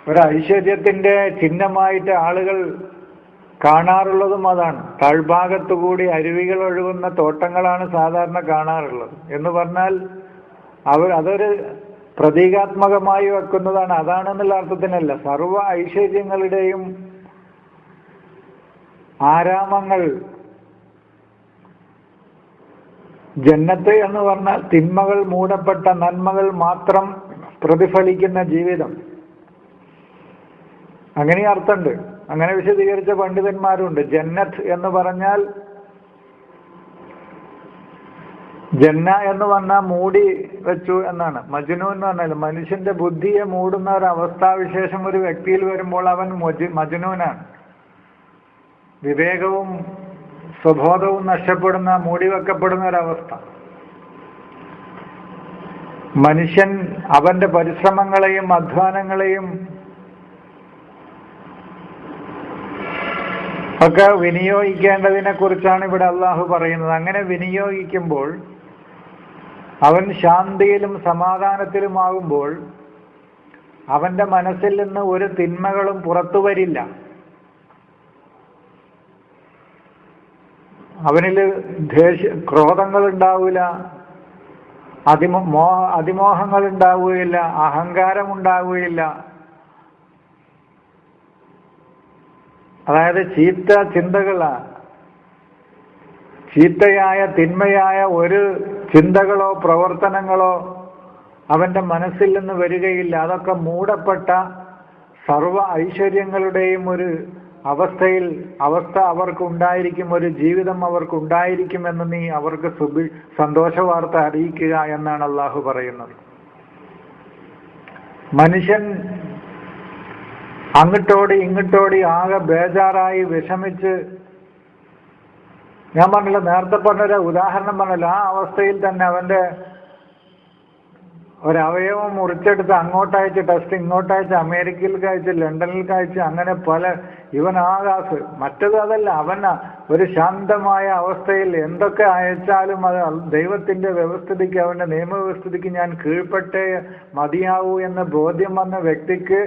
S1: ഒരു ഐശ്വര്യത്തിന്റെ ചിഹ്നമായിട്ട് ആളുകൾ കാണാറുള്ളതും അതാണ്. താഴ്ഭാഗത്തുകൂടി അരുവികൾ ഒഴുകുന്ന തോട്ടങ്ങളാണ് സാധാരണ കാണാറുള്ളത്. എന്ന് പറഞ്ഞാൽ അതൊരു പ്രതീകാത്മകമായി വെക്കുന്നതാണ്. അതാണെന്നുള്ള അർത്ഥത്തിനല്ല. സർവ ഐശ്വര്യങ്ങളുടെയും ആരാമങ്ങൾ. ജന്നത്ത് എന്ന് പറഞ്ഞാൽ തിന്മകൾ മൂടപ്പെട്ട നന്മകൾ മാത്രം പ്രതിഫലിക്കുന്ന ജീവിതം. അങ്ങനെ അർത്ഥമുണ്ട്. അങ്ങനെ വിശദീകരിച്ച പണ്ഡിതന്മാരുണ്ട്. ജന്നത്ത് എന്ന് പറഞ്ഞാൽ, ജന്ന എന്ന് പറഞ്ഞാൽ മൂടി വെച്ചു എന്നാണ്. മജ്നൂൻ എന്ന് പറഞ്ഞാൽ മനുഷ്യന്റെ ബുദ്ധിയെ മൂടുന്ന ഒരു അവസ്ഥാവിശേഷം ഒരു വ്യക്തിയിൽ വരുമ്പോൾ അവൻ മജ്നൂനാണ്. വിവേകവും സ്വബോധവും നഷ്ടപ്പെടുന്ന, മൂടിവെക്കപ്പെടുന്ന ഒരവസ്ഥ. മനുഷ്യൻ അവന്റെ പരിശ്രമങ്ങളെയും അധ്വാനങ്ങളെയും ഒക്കെ വിനിയോഗിക്കേണ്ടതിനെ കുറിച്ചാണ് ഇവിടെ അള്ളാഹു പറയുന്നത്. അങ്ങനെ വിനിയോഗിക്കുമ്പോൾ, അവൻ ശാന്തിയിലും സമാധാനത്തിലുമാകുമ്പോൾ അവന്റെ മനസ്സിൽ നിന്ന് ഒരു തിന്മകളും പുറത്തു വരില്ല. അവനിൽ ക്രോധങ്ങൾ ഉണ്ടാവില്ല, അതിമോഹങ്ങൾ ഉണ്ടാവുകയില്ല, അഹങ്കാരം ഉണ്ടാവുകയില്ല. അതായത് ചീത്ത ചിന്തകളാണ്, ചീത്തയായ തിന്മയായ ഒരു ചിന്തകളോ പ്രവർത്തനങ്ങളോ അവന്റെ മനസ്സിൽ നിന്ന് വരികയില്ല. അതൊക്കെ മൂടപ്പെട്ട സർവ ഐശ്വര്യങ്ങളുടെയും ഒരു അവസ്ഥ അവർക്കുണ്ടായിരിക്കും, ഒരു ജീവിതം അവർക്കുണ്ടായിരിക്കുമെന്ന് നീ അവർക്ക് സന്തോഷ വാർത്ത അറിയിക്കുക എന്നാണ് അള്ളാഹു പറയുന്നത്. മനുഷ്യൻ അങ്ങോട്ടോടി ഇങ്ങോട്ടോടി ആകെ ബേജാറായി വിഷമിച്ച് ഞാൻ പറഞ്ഞല്ലോ, നേരത്തെ പറഞ്ഞൊരു ഉദാഹരണം പറഞ്ഞല്ലോ, ആ അവസ്ഥയിൽ തന്നെ അവന്റെ ഒരവയവം മുറിച്ചെടുത്ത് അങ്ങോട്ടയച്ച് ടെസ്റ്റ്, ഇങ്ങോട്ടയച്ച് അമേരിക്കയിലേക്ക് അയച്ച് ലണ്ടനിലേക്ക് അയച്ച്, അങ്ങനെ ഇവൻ ആകാശ്. മറ്റത് അതല്ല, അവൻ ഒരു ശാന്തമായ അവസ്ഥയിൽ എന്തൊക്കെ അയച്ചാലും അത് ദൈവത്തിന്റെ വ്യവസ്ഥിതിക്ക്, അവന്റെ നിയമവ്യവസ്ഥിതിക്ക് ഞാൻ കീഴ്പ്പെട്ടേ മതിയാവൂ എന്ന ബോധ്യം വന്ന വ്യക്തിക്ക്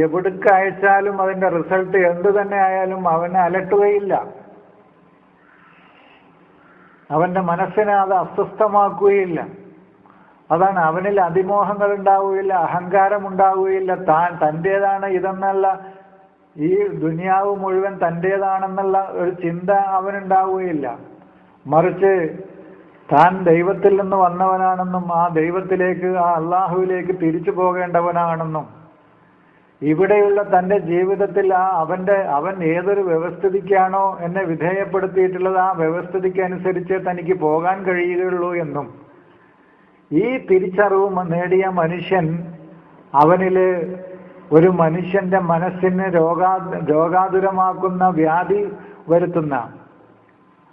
S1: എവിടേക്ക് അയച്ചാലും അതിന്റെ റിസൾട്ട് എന്ത് തന്നെ ആയാലും അവനെ അലട്ടുകയില്ല. അവന്റെ മനസ്സിനെ അത് അസ്വസ്ഥമാക്കുകയില്ല. അതാണ്, അവനിൽ അതിമോഹങ്ങൾ ഉണ്ടാവുകയില്ല, അഹങ്കാരം ഉണ്ടാവുകയില്ല, തൻ്റേതാണ് ഇതെന്നല്ല, ഈ ദുനിയാവ് മുഴുവൻ തൻ്റേതാണെന്നുള്ള ഒരു ചിന്ത അവനുണ്ടാവുകയില്ല. മറിച്ച് താൻ ദൈവത്തിൽ നിന്ന് വന്നവനാണെന്നും ആ ദൈവത്തിലേക്ക്, ആ അള്ളാഹുവിലേക്ക് തിരിച്ചു പോകേണ്ടവനാണെന്നും, ഇവിടെയുള്ള തൻ്റെ ജീവിതത്തിൽ അവൻ ഏതൊരു വ്യവസ്ഥിതിക്കാണോ എന്നെ വിധേയപ്പെടുത്തിയിട്ടുള്ളത് ആ വ്യവസ്ഥിതിക്കനുസരിച്ച് തനിക്ക് പോകാൻ കഴിയുകയുള്ളൂ എന്നും, ഈ തിരിച്ചറിവ് നേടിയ മനുഷ്യൻ, അവനില് ഒരു മനുഷ്യന്റെ മനസ്സിന് രോഗാതുരമാക്കുന്ന വ്യാധി വരുത്തുന്ന,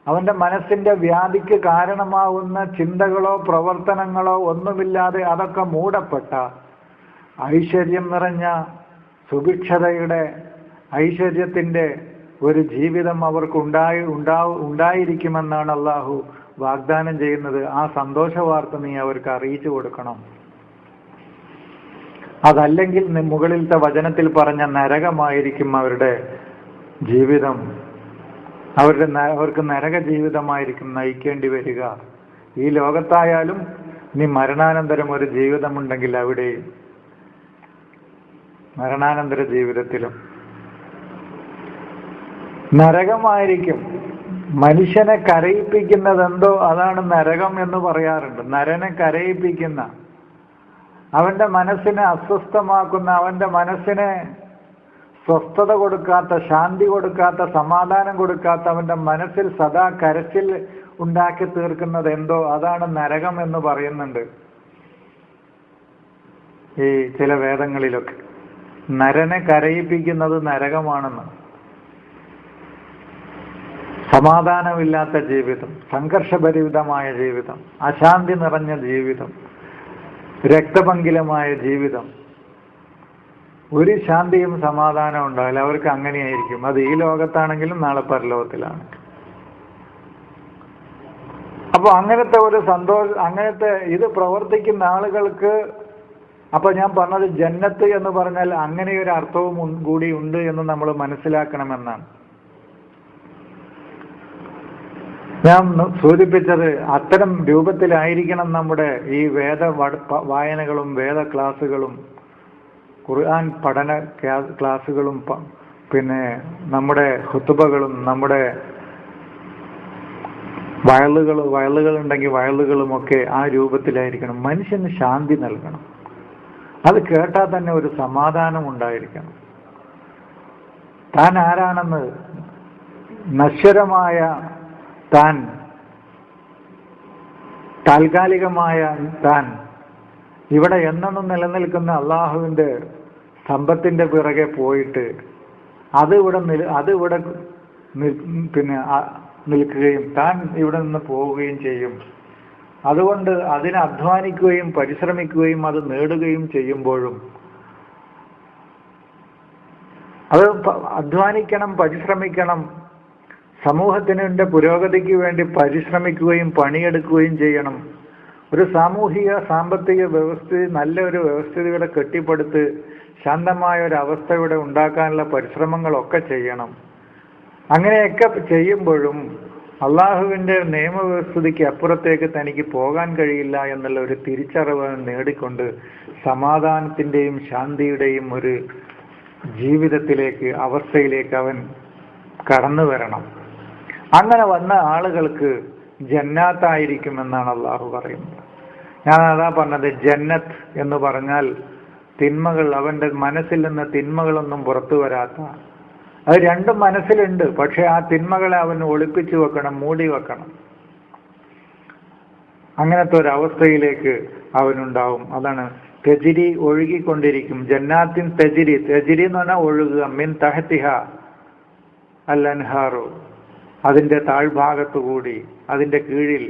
S1: അവന്റെ മനസ്സിന്റെ വ്യാധിക്ക് കാരണമാവുന്ന ചിന്തകളോ പ്രവർത്തനങ്ങളോ ഒന്നുമില്ലാതെ അതൊക്കെ മൂടപ്പെട്ട ഐശ്വര്യം നിറഞ്ഞ സുഭിക്ഷതയുടെ ഐശ്വര്യത്തിന്റെ ഒരു ജീവിതം അവർക്ക് ഉണ്ടായിരിക്കുമെന്നാണ് അള്ളാഹു വാഗ്ദാനം ചെയ്യുന്നത്. ആ സന്തോഷ വാർത്ത നീ അവർക്ക് അറിയിച്ചു കൊടുക്കണം. അതല്ലെങ്കിൽ മുകളിലത്തെ വചനത്തിൽ പറഞ്ഞ നരകമായിരിക്കും അവരുടെ ജീവിതം. അവർക്ക് നരക ജീവിതമായിരിക്കും നയിക്കേണ്ടി വരിക. ഈ ലോകത്തായാലും ഇനി മരണാനന്തരം ഒരു ജീവിതമുണ്ടെങ്കിൽ അവിടെയും, മരണാനന്തര ജീവിതത്തിലും നരകമായിരിക്കും. മനുഷ്യനെ കരയിപ്പിക്കുന്നതെന്തോ അതാണ് നരകം എന്ന് പറയാറുണ്ട്. നരനെ കരയിപ്പിക്കുന്ന, അവന്റെ മനസ്സിനെ അസ്വസ്ഥമാക്കുന്ന, അവന്റെ മനസ്സിനെ സ്വസ്ഥത കൊടുക്കാത്ത, ശാന്തി കൊടുക്കാത്ത, സമാധാനം കൊടുക്കാത്ത, അവന്റെ മനസ്സിൽ സദാ കരച്ചിൽ ഉണ്ടാക്കി തീർക്കുന്നത് എന്തോ അതാണ് നരകം എന്ന് പറയുന്നുണ്ട് ഈ ചില വേദങ്ങളിലൊക്കെ. നരനെ കരയിപ്പിക്കുന്നത് നരകമാണെന്ന്. സമാധാനമില്ലാത്ത ജീവിതം, സംഘർഷഭരിതമായ ജീവിതം, അശാന്തി നിറഞ്ഞ ജീവിതം, രക്തപങ്കിലമായ ജീവിതം, ഒരു ശാന്തിയും സമാധാനം ഉണ്ടാവില്ല. അവർക്ക് അങ്ങനെയായിരിക്കും. അത് ഈ ലോകത്താണെങ്കിലും നാളെ പരലോകത്തിലാണ്. അപ്പൊ അങ്ങനത്തെ ഒരു അങ്ങനത്തെ ഇത് പ്രവർത്തിക്കുന്ന ആളുകൾക്ക്, അപ്പൊ ഞാൻ പറഞ്ഞത് ജന്നത്ത് എന്ന് പറഞ്ഞാൽ അങ്ങനെ ഒരു അർത്ഥവും കൂടി ഉണ്ട് എന്ന് നമ്മൾ മനസ്സിലാക്കണമെന്നാണ്. ഞാൻ സൂചിപ്പിച്ചത് അത്തരം രൂപത്തിലായിരിക്കണം നമ്മുടെ ഈ വേദ വായനകളും വേദ ക്ലാസ്സുകളും ഖുർആൻ പഠന ക്ലാസ്സുകളും പിന്നെ നമ്മുടെ ഖുതുബകളും നമ്മുടെ വയലുകളുണ്ടെങ്കിൽ വയലുകളുമൊക്കെ ആ രൂപത്തിലായിരിക്കണം. മനുഷ്യന് ശാന്തി നൽകണം. അത് കേട്ടാൽ തന്നെ ഒരു സമാധാനം ഉണ്ടായിരിക്കണം. താൻ ആരാണെന്ന്, നശ്വരമായ താൻ, താൽക്കാലികമായ താൻ, ഇവിടെ എന്നെന്നും നിലനിൽക്കുന്ന അള്ളാഹുവിന്റെ സമ്പത്തിന്റെ പിറകെ പോയിട്ട് അതിവിടെ പിന്നെ നിൽക്കുകയും താൻ ഇവിടെ നിന്ന് പോവുകയും ചെയ്യും. അതുകൊണ്ട് അതിനെ അധ്വാനിക്കുകയും പരിശ്രമിക്കുകയും അത് നേടുകയും ചെയ്യുമ്പോഴും, അത് അധ്വാനിക്കണം, പരിശ്രമിക്കണം, സമൂഹത്തിന്റെ പുരോഗതിക്ക് വേണ്ടി പരിശ്രമിക്കുകയും പണിയെടുക്കുകയും ചെയ്യണം. ഒരു സാമൂഹിക സാമ്പത്തിക വ്യവസ്ഥിതി, നല്ല ഒരു വ്യവസ്ഥിതിയുടെ കെട്ടിപ്പടുത്ത് ശാന്തമായ ഒരു അവസ്ഥ ഇവിടെ ഉണ്ടാക്കാനുള്ള പരിശ്രമങ്ങളൊക്കെ ചെയ്യണം. അങ്ങനെയൊക്കെ ചെയ്യുമ്പോഴും അള്ളാഹുവിന്റെ നിയമവ്യവസ്ഥിതിക്ക് അപ്പുറത്തേക്ക് തനിക്ക് പോകാൻ കഴിയില്ല എന്നുള്ള ഒരു തിരിച്ചറിവ് നേടിക്കൊണ്ട് സമാധാനത്തിന്റെയും ശാന്തിയുടെയും ഒരു ജീവിതത്തിലേക്ക്, അവസ്ഥയിലേക്ക് അവൻ കടന്നു വരണം. അങ്ങനെ വന്ന ആളുകൾക്ക് ജന്നാത്തായിരിക്കുമെന്നാണ് അള്ളാഹു പറയുന്നത്. ഞാൻ അതാ പറഞ്ഞത്, ജന്നത്ത് എന്ന് പറഞ്ഞാൽ തിന്മകൾ, അവന്റെ മനസ്സിൽ നിന്ന് തിന്മകളൊന്നും പുറത്തു വരാത്ത, അത് രണ്ടും മനസ്സിലുണ്ട്, പക്ഷെ ആ തിന്മകളെ അവൻ ഒളിപ്പിച്ചു വെക്കണം, മൂടി വെക്കണം. അങ്ങനത്തെ ഒരു അവനുണ്ടാവും. അതാണ് തെജിരി, ഒഴുകിക്കൊണ്ടിരിക്കും. ജന്നാത്തിൻ തെജിരി, തെജിരി എന്ന് പറഞ്ഞാൽ ഒഴുകുക, മിൻ തഹത്തിഹ അൽ അൻഹാറു, അതിൻ്റെ താഴ്ഭാഗത്തുകൂടി അതിൻ്റെ കീഴിൽ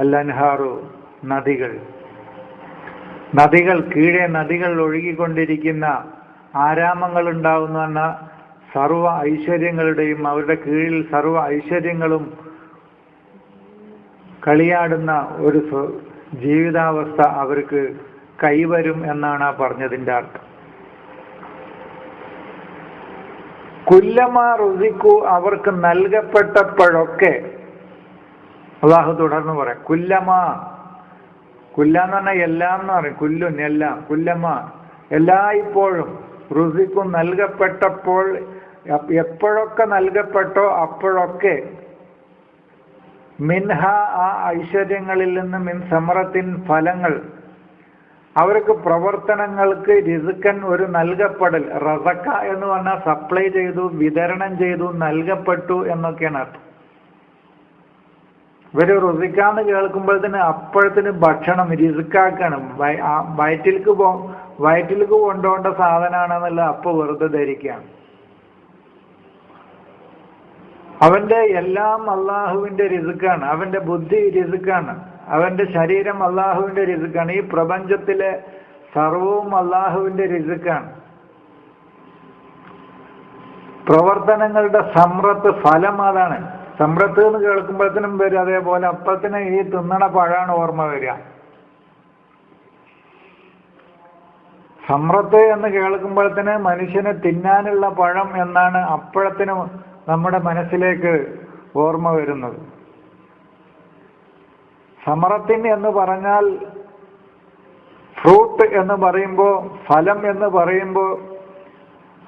S1: അൽ-അൻഹാറു നദികൾ കീഴെ നദികൾ ഒഴുകിക്കൊണ്ടിരിക്കുന്ന ആരാമങ്ങൾ ഉണ്ടാവുന്നു എന്ന സർവ്വ ഐശ്വര്യങ്ങളുടെയും അവരുടെ കീഴിൽ സർവ്വ ഐശ്വര്യങ്ങളും കളിയാടുന്ന ഒരു ജീവിതാവസ്ഥ അവർക്ക് കൈവരും എന്നാണ് ആ പറഞ്ഞതിൻ്റെ അർത്ഥം. കുല്ലമാ റുസിക്കു അവർക്ക് നൽകപ്പെട്ടപ്പോഴൊക്കെ, അല്ലാഹു തുടർന്ന് പറയാം, കുല്ല എന്ന് പറഞ്ഞാൽ എല്ലാം എന്ന് പറയും, കുല്ലുൻ എല്ലാം, കുല്ലമാ എല്ലായ്പ്പോഴും, റുസിക്കു നൽകപ്പെട്ടപ്പോൾ എപ്പോഴൊക്കെ നൽകപ്പെട്ടോ അപ്പോഴൊക്കെ, മിൻഹ ആ ഐശ്വര്യങ്ങളിൽ നിന്ന്, മിൻ സമറത്തിൻ ഫലങ്ങൾ, അവർക്ക് പ്രവർത്തനങ്ങൾക്ക് റിസ്കൻ ഒരു നൽകപ്പെടൽ, റസക്ക എന്ന് പറഞ്ഞാൽ സപ്ലൈ ചെയ്തു, വിതരണം ചെയ്തു, നൽകപ്പെട്ടു എന്നൊക്കെയാണ് അർത്ഥം. ഇവര് റുസിക്കാന്ന് കേൾക്കുമ്പോഴത്തേന് അപ്പോഴത്തിന് ഭക്ഷണം റിസ്ക്കാക്കാണ്, വയറ്റിലേക്ക് കൊണ്ടുപോകേണ്ട സാധനമാണെന്നുള്ള അപ്പൊ വെറുതെ ധരിക്കുകയാണ്. അവന്റെ എല്ലാം അള്ളാഹുവിന്റെ റിസ്ക്കാണ്, അവന്റെ ബുദ്ധി റിസ്ക്കാണ്, അവന്റെ ശരീരം അള്ളാഹുവിന്റെ റിസ്ക്കാണ്, ഈ പ്രപഞ്ചത്തിലെ സർവവും അള്ളാഹുവിന്റെ റിസ്ക്കാണ്. പ്രവർത്തനങ്ങളുടെ സമ്രത്ത് ഫലം അതാണ്. സമ്രത്ത് എന്ന് കേൾക്കുമ്പോഴത്തേനും വരും, അതേപോലെ അപ്പത്തിന് ഈ തിന്നണ പഴമാണ് ഓർമ്മ വരിക. സമ്രത്ത് എന്ന് കേൾക്കുമ്പോഴത്തേന് മനുഷ്യന് തിന്നാനുള്ള പഴം എന്നാണ് അപ്പോഴത്തിന് നമ്മുടെ മനസ്സിലേക്ക് ഓർമ്മ വരുന്നത്. സമറത്തിൻ എന്ന് പറഞ്ഞാൽ ഫ്രൂട്ട് എന്ന് പറയുമ്പോൾ, ഫലം എന്ന് പറയുമ്പോൾ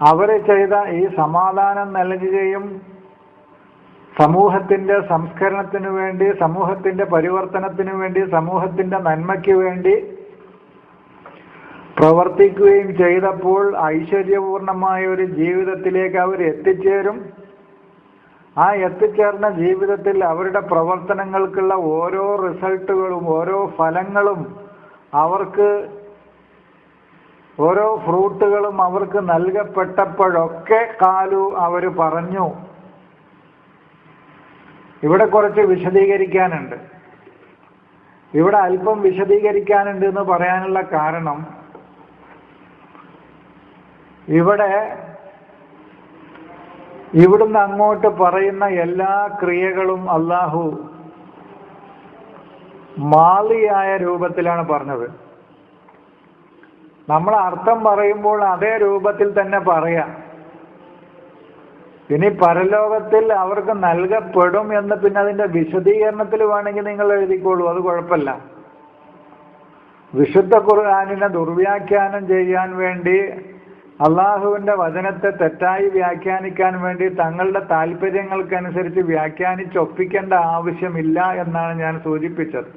S1: അവർ ചെയ്ത ഈ സമാധാനം നൽകുകയും സമൂഹത്തിന്റെ സംസ്കരണത്തിനു വേണ്ടി, സമൂഹത്തിന്റെ പരിവർത്തനത്തിനു വേണ്ടി, സമൂഹത്തിന്റെ നന്മയ്ക്ക് വേണ്ടി പ്രവർത്തിക്കുകയും ചെയ്തപ്പോൾ ഐശ്വര്യപൂർണമായ ഒരു ജീവിതത്തിലേക്ക് അവർ എത്തിച്ചേരും. ആ എത്തിച്ചേർന്ന ജീവിതത്തിൽ അവരുടെ പ്രവർത്തനങ്ങൾക്കുള്ള ഓരോ റിസൾട്ടുകളും ഓരോ ഫലങ്ങളും അവർക്ക്, ഓരോ ഫ്രൂട്ടുകളും അവർക്ക് നൽകപ്പെട്ടപ്പോഴൊക്കെ കാലു അവർ പറഞ്ഞു. ഇവിടെ കുറച്ച് വിശദീകരിക്കാനുണ്ട്, ഇവിടെ അല്പം വിശദീകരിക്കാനുണ്ട് എന്ന് പറയാനുള്ള കാരണം, ഇവിടുന്ന് അങ്ങോട്ട് പറയുന്ന എല്ലാ ക്രിയകളും അല്ലാഹു മാളിയായ രൂപത്തിലാണ് പറഞ്ഞത്. നമ്മൾ അർത്ഥം പറയുമ്പോൾ അതേ രൂപത്തിൽ തന്നെ പറയാം. ഇനി പരലോകത്തിൽ അവർക്ക് നൽകപ്പെടും എന്ന് പിന്നെ അതിന്റെ വിശദീകരണത്തിൽ വേണമെങ്കിൽ നിങ്ങൾ എഴുതിക്കോളൂ, അത് കുഴപ്പമില്ല. വിശുദ്ധ ഖുർആനിനെ ദുർവ്യാഖ്യാനം ചെയ്യാൻ വേണ്ടി, അള്ളാഹുവിന്റെ വചനത്തെ തെറ്റായി വ്യാഖ്യാനിക്കാൻ വേണ്ടി തങ്ങളുടെ താല്പര്യങ്ങൾക്കനുസരിച്ച് വ്യാഖ്യാനിച്ചൊപ്പിക്കേണ്ട ആവശ്യമില്ല എന്നാണ് ഞാൻ സൂചിപ്പിച്ചത്.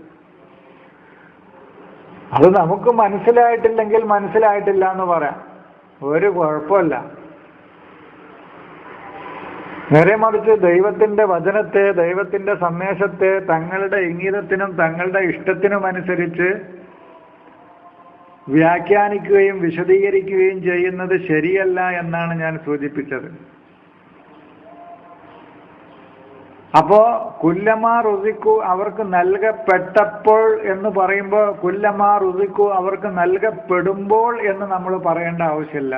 S1: അത് നമുക്ക് മനസ്സിലായിട്ടില്ലെങ്കിൽ മനസ്സിലായിട്ടില്ല എന്ന് പറയാം, ഒരു കുഴപ്പമില്ല. നേരെ മറിച്ച് ദൈവത്തിന്റെ വചനത്തെ, ദൈവത്തിന്റെ സന്ദേശത്തെ തങ്ങളുടെ ഇംഗിതത്തിനും തങ്ങളുടെ ഇഷ്ടത്തിനും അനുസരിച്ച് വ്യാഖ്യാനിക്കുകയും വിശദീകരിക്കുകയും ചെയ്യുന്നത് ശരിയല്ല എന്നാണ് ഞാൻ സൂചിപ്പിച്ചത്. അപ്പോ കുല്ലമാ റുസിക്കു അവർക്ക് നൽകപ്പെട്ടപ്പോൾ എന്ന് പറയുമ്പോൾ, കുല്ലമാ റുസിക്കു അവർക്ക് നൽകപ്പെടുമ്പോൾ എന്ന് നമ്മൾ പറയേണ്ട ആവശ്യമില്ല.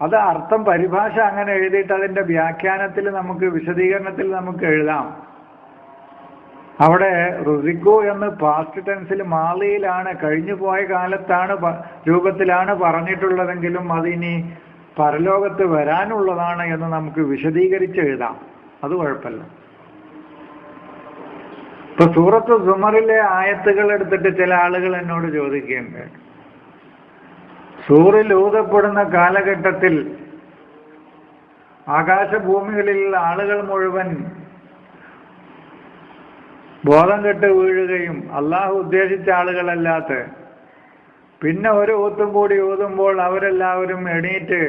S1: അത് അർത്ഥം പരിഭാഷ അങ്ങനെ എഴുതിയിട്ട് അതിന്റെ വ്യാഖ്യാനത്തിൽ നമുക്ക്, വിശദീകരണത്തിൽ നമുക്ക് എഴുതാം. അവിടെ റുസിക്കു എന്ന് പാസ്റ്റ് ടെൻസിൽ മാളിയിലാണ്, കഴിഞ്ഞു പോയ കാലത്താണ് രൂപത്തിലാണ് പറഞ്ഞിട്ടുള്ളതെങ്കിലും അതിനി പരലോകത്ത് വരാനുള്ളതാണ് എന്ന് നമുക്ക് വിശദീകരിച്ച് എഴുതാം, അത് കുഴപ്പമില്ല. ഇപ്പൊ സൂറത്ത് സുമറിലെ ആയത്തുകൾ എടുത്തിട്ട് ചില ആളുകൾ എന്നോട് ചോദിക്കുകയുണ്ട്, സൂറിൽ ഊതപ്പെടുന്ന കാലഘട്ടത്തിൽ ആകാശഭൂമികളിൽ ആളുകൾ മുഴുവൻ ബോധം കെട്ട് വീഴുകയും അള്ളാഹു ഉദ്ദേശിച്ച ആളുകളല്ലാത്ത, പിന്നെ ഒരു ഊത്തും കൂടി ഊതുമ്പോൾ അവരെല്ലാവരും എണീറ്റ്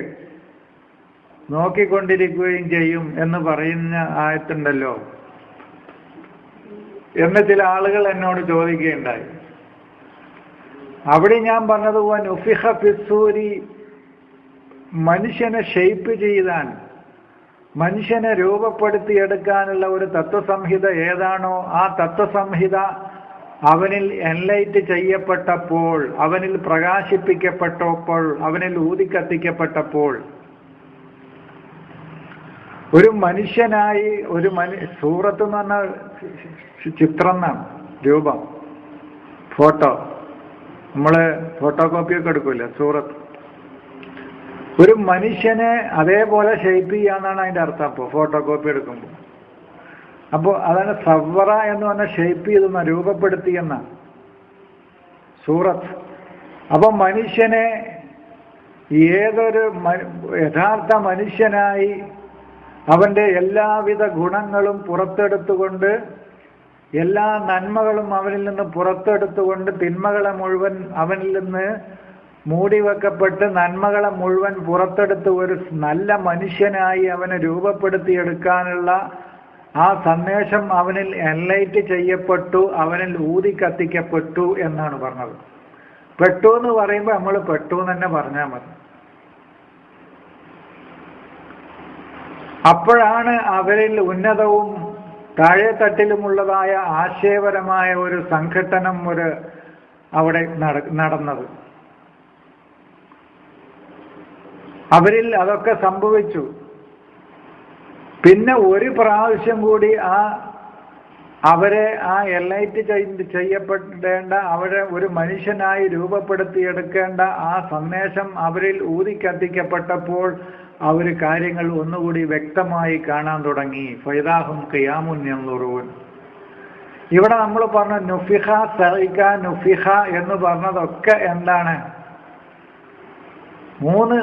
S1: നോക്കിക്കൊണ്ടിരിക്കുകയും ചെയ്യും എന്ന് പറയുന്ന ആയത്തുണ്ടല്ലോ എന്ന് ചില ആളുകൾ എന്നോട് ചോദിക്കുകയുണ്ടായി. അവിടെ ഞാൻ പറഞ്ഞതുപോലെ ഉഫിഖ ഫിസ്സൂരി, മനുഷ്യനെ ഷെയ്പ്പ് ചെയ്താൻ, മനുഷ്യനെ രൂപപ്പെടുത്തിയെടുക്കാനുള്ള ഒരു തത്വസംഹിത ഏതാണോ ആ തത്വസംഹിത അവനിൽ എൻലൈറ്റ് ചെയ്യപ്പെട്ടപ്പോൾ, അവനിൽ പ്രകാശിപ്പിക്കപ്പെട്ടപ്പോൾ, അവനിൽ ഊതിക്കത്തിക്കപ്പെട്ടപ്പോൾ ഒരു മനുഷ്യനായി സൂറത്ത് എന്ന് പറഞ്ഞ ചിത്രം എന്നാണ്, രൂപം, ഫോട്ടോ. നമ്മള് ഫോട്ടോ കോപ്പിയൊക്കെ എടുക്കൂല, സൂറത്ത്. ഒരു മനുഷ്യനെ അതേപോലെ ഷേപ്പ് ചെയ്യാന്നാണ് അതിന്റെ അർത്ഥം. അപ്പോൾ ഫോട്ടോ കോപ്പി എടുക്കുമ്പോൾ അപ്പോൾ അതാണ് സവ്വറ എന്ന് പറഞ്ഞ ഷേപ്പ് ചെയ്തെന്ന, രൂപപ്പെടുത്തിയെന്ന സൂറത്ത്. അപ്പൊ മനുഷ്യനെ ഏതൊരു യഥാർത്ഥ മനുഷ്യനായി അവന്റെ എല്ലാവിധ ഗുണങ്ങളും പുറത്തെടുത്തുകൊണ്ട്, എല്ലാ നന്മകളും അവനിൽ നിന്ന് പുറത്തെടുത്തുകൊണ്ട്, തിന്മകളെ മുഴുവൻ അവനിൽ നിന്ന് മൂടിവെക്കപ്പെട്ട് നന്മകളെ മുഴുവൻ പുറത്തെടുത്ത് ഒരു നല്ല മനുഷ്യനായി അവനെ രൂപപ്പെടുത്തിയെടുക്കാനുള്ള ആ സന്ദേശം അവനിൽ എൻലൈറ്റ് ചെയ്യപ്പെട്ടു, അവനിൽ ഊതിക്കത്തിക്കപ്പെട്ടു എന്നാണ് പറഞ്ഞത്. പെട്ടു എന്ന് പറയുമ്പോൾ നമ്മൾ പെട്ടു എന്ന് തന്നെ പറഞ്ഞാൽ മതി. അപ്പോഴാണ് അവരിൽ ഉന്നതവും താഴെത്തട്ടിലുമുള്ളതായ ആശയപരമായ ഒരു സംഘട്ടനം അവിടെ നടന്നത്. അവരിൽ അതൊക്കെ സംഭവിച്ചു. പിന്നെ ഒരു പ്രാവശ്യം കൂടി അവരെ എൻലൈറ്റ് ചെയ്യപ്പെടേണ്ട, അവരെ ഒരു മനുഷ്യനായി രൂപപ്പെടുത്തിയെടുക്കേണ്ട ആ സന്ദേശം അവരിൽ ഊതിക്കത്തിക്കപ്പെട്ടപ്പോൾ അവർ കാര്യങ്ങൾ ഒന്നുകൂടി വ്യക്തമായി കാണാൻ തുടങ്ങി. ഫൈദാഹും ഖിയാമുൻ യൻളുറൂൻ. ഇവിടെ നമ്മൾ പറഞ്ഞ നുഫിഖ, സഇഖ, നുഫിഖ എന്ന് പറഞ്ഞതൊക്കെ എന്താണ്? 3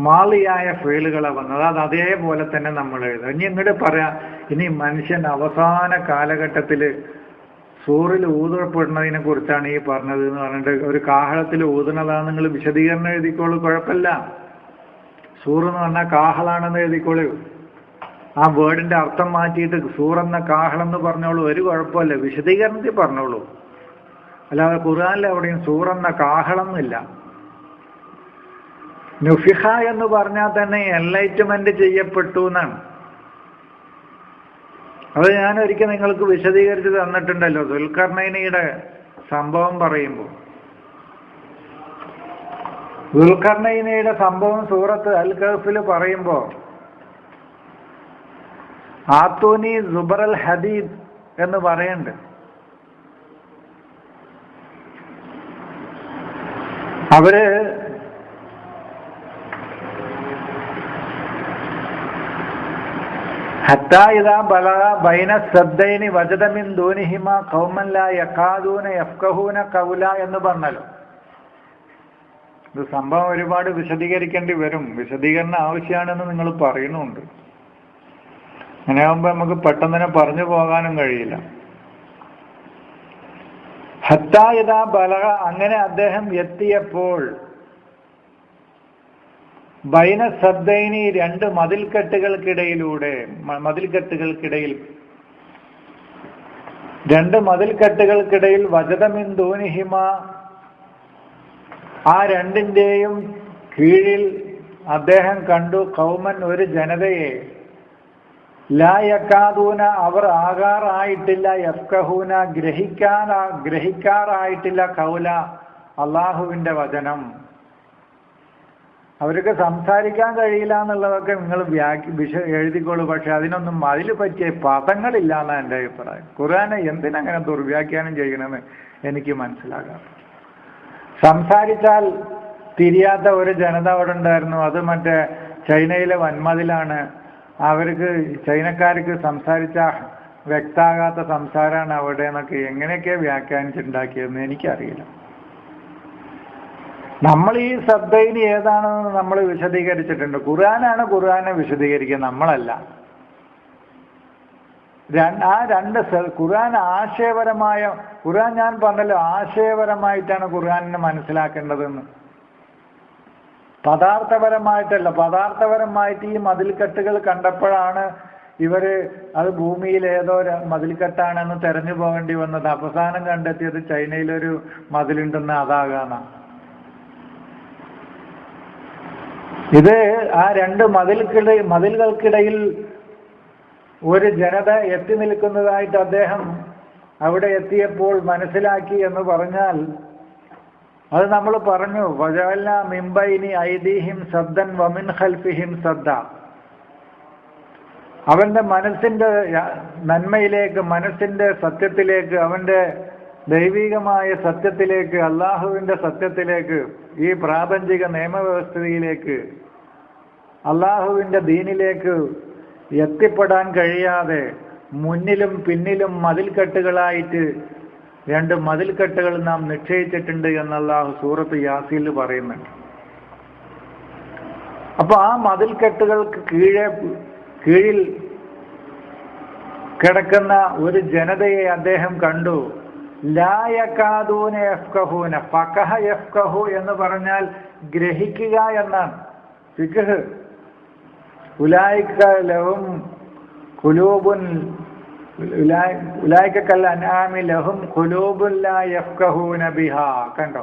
S1: മാളിയായ ഫീലുകളാണ് വന്നത്. അത് അതേപോലെ തന്നെ നമ്മൾ എഴുതുക. ഇനി ഇങ്ങോട്ട് പറയാം, ഇനി മനുഷ്യൻ അവസാന കാലഘട്ടത്തിൽ സൂറിൽ ഊതപ്പെടുന്നതിനെ കുറിച്ചാണ് ഈ പറഞ്ഞത് എന്ന് പറഞ്ഞിട്ട് ഒരു കാഹളത്തിൽ ഊതുന്നതാണ് നിങ്ങൾ വിശദീകരണം എഴുതിക്കോളൂ, കുഴപ്പമില്ല. സൂർ എന്ന് പറഞ്ഞാൽ കാഹളാണെന്ന് എഴുതിക്കോളൂ. ആ വേർഡിന്റെ അർത്ഥം മാറ്റിയിട്ട് സൂറെന്ന കാഹളം എന്ന് പറഞ്ഞോളൂ, ഒരു കുഴപ്പമില്ല, വിശദീകരണത്തിൽ പറഞ്ഞോളൂ. അല്ലാതെ ഖുർആനിൽ എവിടെയും സൂറെന്ന കാഹളം എന്നില്ല. നുഫിഖ എന്ന് പറഞ്ഞാൽ തന്നെ എൻലൈറ്റ്മെന്റ് ചെയ്യപ്പെട്ടു എന്നാണ്. അത് ഞാൻ ഒരിക്കൽ നിങ്ങൾക്ക് വിശദീകരിച്ച് തന്നിട്ടുണ്ടല്ലോ, ദുൽഖർനൈനിയുടെ സംഭവം പറയുമ്പോൾ. ദുൽഖർനൈനിയുടെ സംഭവം സൂറത്ത് അൽ കഹ്ഫിൽ പറയുമ്പോൾ ആത്തൂനി സുബറൽ ഹദീദ് എന്ന് പറയുന്നുണ്ട്. അവര് ഹത്താ ഇദാ ബലഗ ബൈന സദ്ദൈനി വജദ മിൻ ദൂനിഹിമാ ഖൗമൻ ലാ യഖാദൂന യഫ്ഖഹൂന ഖൗല എന്ന് പറഞ്ഞല്ലോ. ഇത് സംഭവം ഒരുപാട് വിശദീകരിക്കേണ്ടി വരും, വിശദീകരണം ആവശ്യമാണെന്ന് നിങ്ങൾ പറയുന്നുണ്ട്. അങ്ങനെയാകുമ്പോൾ നമുക്ക് പെട്ടെന്ന് തന്നെ പറഞ്ഞു പോകാനും കഴിയില്ല. ഹത്താ ഇദാ ബലഗ, അങ്ങനെ അദ്ദേഹം എത്തിയപ്പോൾ, ബൈന സദ്ദൈനി, 2 മതിൽക്കെട്ടുകൾക്കിടയിൽ 2 മതിൽക്കെട്ടുകൾക്കിടയിൽ വജദ മിൻ ദൂനിഹിമ, ആ 2ന്റെയും കീഴിൽ അദ്ദേഹം കണ്ടു ഖൗമൻ, ഒരു ജനതയെ, ലാ യകാദൂന, അവർ ആകാറായിട്ടില്ല, യഫ്ഖഹൂന, ഗ്രഹിക്കാറായിട്ടില്ല, ഖൗല, അള്ളാഹുവിന്റെ വചനം. അവർക്ക് സംസാരിക്കാൻ കഴിയില്ല എന്നുള്ളതൊക്കെ നിങ്ങൾ എഴുതിക്കോളൂ, പക്ഷെ അതിനൊന്നും അതിൽ പറ്റിയ പദങ്ങളില്ല എന്നാണ് എൻ്റെ അഭിപ്രായം. ഖുർആനെ എന്തിനങ്ങനെ ദുർവ്യാഖ്യാനം ചെയ്യണമെന്ന് എനിക്ക് മനസ്സിലാകാം. സംസാരിച്ചാൽ തിരിയാത്ത ഒരു ജനത അവിടെ ഉണ്ടായിരുന്നു. അത് മറ്റേ ചൈനയിലെ വൻമതിലാണ്. അവർക്ക്, ചൈനക്കാർക്ക് സംസാരിച്ച വ്യക്തമാകാത്ത സംസാരമാണ് അവിടെ എന്നൊക്കെ എങ്ങനെയൊക്കെ വ്യാഖ്യാനിച്ചുണ്ടാക്കിയതെന്ന് എനിക്കറിയില്ല. നമ്മൾ ഈ സദ്ദൈനി ഏതാണെന്ന് നമ്മൾ വിശദീകരിച്ചിട്ടുണ്ട്. ഖുർആനാണ് ഖുർആനെ വിശദീകരിക്കുക, നമ്മളല്ല. ആ 2 ഖുർആൻ ആശയപരമായ, ഖുർആൻ ഞാൻ പറഞ്ഞല്ലോ ആശയപരമായിട്ടാണ് ഖുർആനിനെ മനസ്സിലാക്കേണ്ടതെന്ന്, പദാർത്ഥപരമായിട്ടല്ല. പദാർത്ഥപരമായിട്ട് ഈ മതിൽക്കെട്ടുകൾ കണ്ടപ്പോഴാണ് അത് ഭൂമിയിൽ ഏതോ മതിൽക്കെട്ടാണെന്ന് തെരഞ്ഞു പോകേണ്ടി വന്നത്. അവസാനം കണ്ടെത്തിയത് ചൈനയിലൊരു മതിലുണ്ടെന്ന് അതാകാന്ന. ഇത് ആ രണ്ട് മതിലുകൾക്കിടയിൽ ഒരു ജനത എത്തി നിൽക്കുന്നതായിട്ട് അദ്ദേഹം അവിടെ എത്തിയപ്പോൾ മനസ്സിലാക്കി എന്ന് പറഞ്ഞാൽ, അത് നമ്മൾ പറഞ്ഞു, വജഅൽനാ മിൻ ബൈനി ഐദീഹിം സദ്ദൻ വമിൻ ഖൽഫിഹിം സദ്ദ. അവന്റെ മനസ്സിന്റെ നന്മയിലേക്ക്, മനസ്സിന്റെ സത്യത്തിലേക്ക്, അവന്റെ ദൈവികമായ സത്യത്തിലേക്ക്, അള്ളാഹുവിന്റെ സത്യത്തിലേക്ക്, ഈ പ്രാപഞ്ചിക നിയമവ്യവസ്ഥയിലേക്ക്, അള്ളാഹുവിന്റെ ദീനിലേക്ക് എത്തിപ്പെടാൻ കഴിയാതെ മുന്നിലും പിന്നിലും മതിൽക്കെട്ടുകളായിട്ട് രണ്ട് മതിൽക്കെട്ടുകൾ നാം നിശ്ചയിച്ചിട്ടുണ്ട് എന്ന് അല്ലാഹു സൂറത്ത് യാസീനിൽ പറയുന്നുണ്ട്. അപ്പൊ ആ മതിൽക്കെട്ടുകൾക്ക് കീഴിൽ കിടക്കുന്ന ഒരു ജനതയെ അദ്ദേഹം കണ്ടു. ലാ യകാദൂന യഫ്ഖഹൂന. ഫഖഹ യഫ്ഖഹു എന്ന് പറഞ്ഞാൽ ഗ്രഹിക്കുക എന്നാണ്. ഫിഖ്ഹ്. ഉലൈക ലഹും ഖുലൂബുൻ ഉലൈക കൽ അൻആമി ലഹും ഖുലൂബുൻ ലാ യഫ്ഖഹൂന ബിഹാ. കണ്ടോ?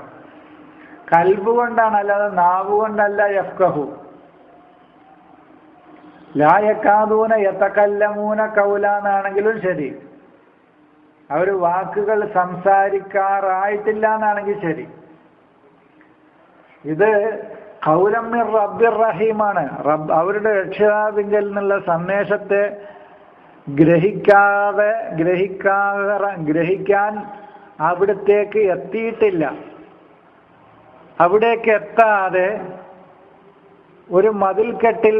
S1: കൽബ് കൊണ്ടാണ്, അല്ലാതെ നാവ് കൊണ്ടല്ല. യഫ്ഖഹു. ലാ യകാദൂന യതകല്ലമൂന ഖൗല എന്നാണെങ്കിലും ശരി, അവർ വാക്കുകൾ സംസാരിക്കാറായിട്ടില്ല എന്നാണെങ്കിൽ ശരി. ഇത് ഖൗലം മിർ റബ്ബിർ റഹീമാണ്. അവരുടെ രക്ഷിതാവിങ്കൽ നിന്നുള്ള സന്ദേശത്തെ ഗ്രഹിക്കാൻ അവിടത്തേക്ക് എത്തിയിട്ടില്ല. അവിടേക്ക് എത്താതെ ഒരു മതിൽക്കെട്ടിൽ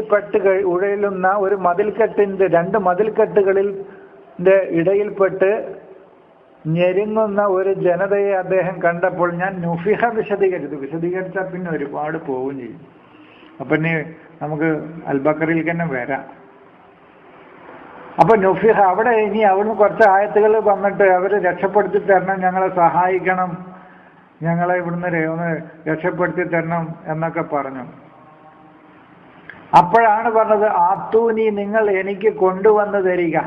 S1: ഉഴലുന്ന ഒരു മതിൽക്കെട്ടിന്റെ രണ്ട് മതിൽക്കെട്ടുകളിന്റെ ഇടയിൽപ്പെട്ട് ഞെരുങ്ങുന്ന ഒരു ജനതയെ അദ്ദേഹം കണ്ടപ്പോൾ, ഞാൻ നുഫിഹ വിശദീകരിച്ചാൽ പിന്നെ ഒരുപാട് പോവുകയും ചെയ്യും. അപ്പൊ ഇനി നമുക്ക് അൽബക്കറിൽ തന്നെ വരാം. അപ്പൊ നുഫിഹ, അവിടെ ഇനി അവിടുന്ന് കുറച്ച് ആയത്തുകൾ വന്നിട്ട് അവര് രക്ഷപ്പെടുത്തി തരണം, ഞങ്ങളെ സഹായിക്കണം, ഞങ്ങളെ ഇവിടുന്ന് ഒന്ന് രക്ഷപ്പെടുത്തി തരണം എന്നൊക്കെ പറഞ്ഞു. അപ്പോഴാണ് പറഞ്ഞത്, ആത്തൂനി, നിങ്ങൾ എനിക്ക് കൊണ്ടുവന്ന് തരിക,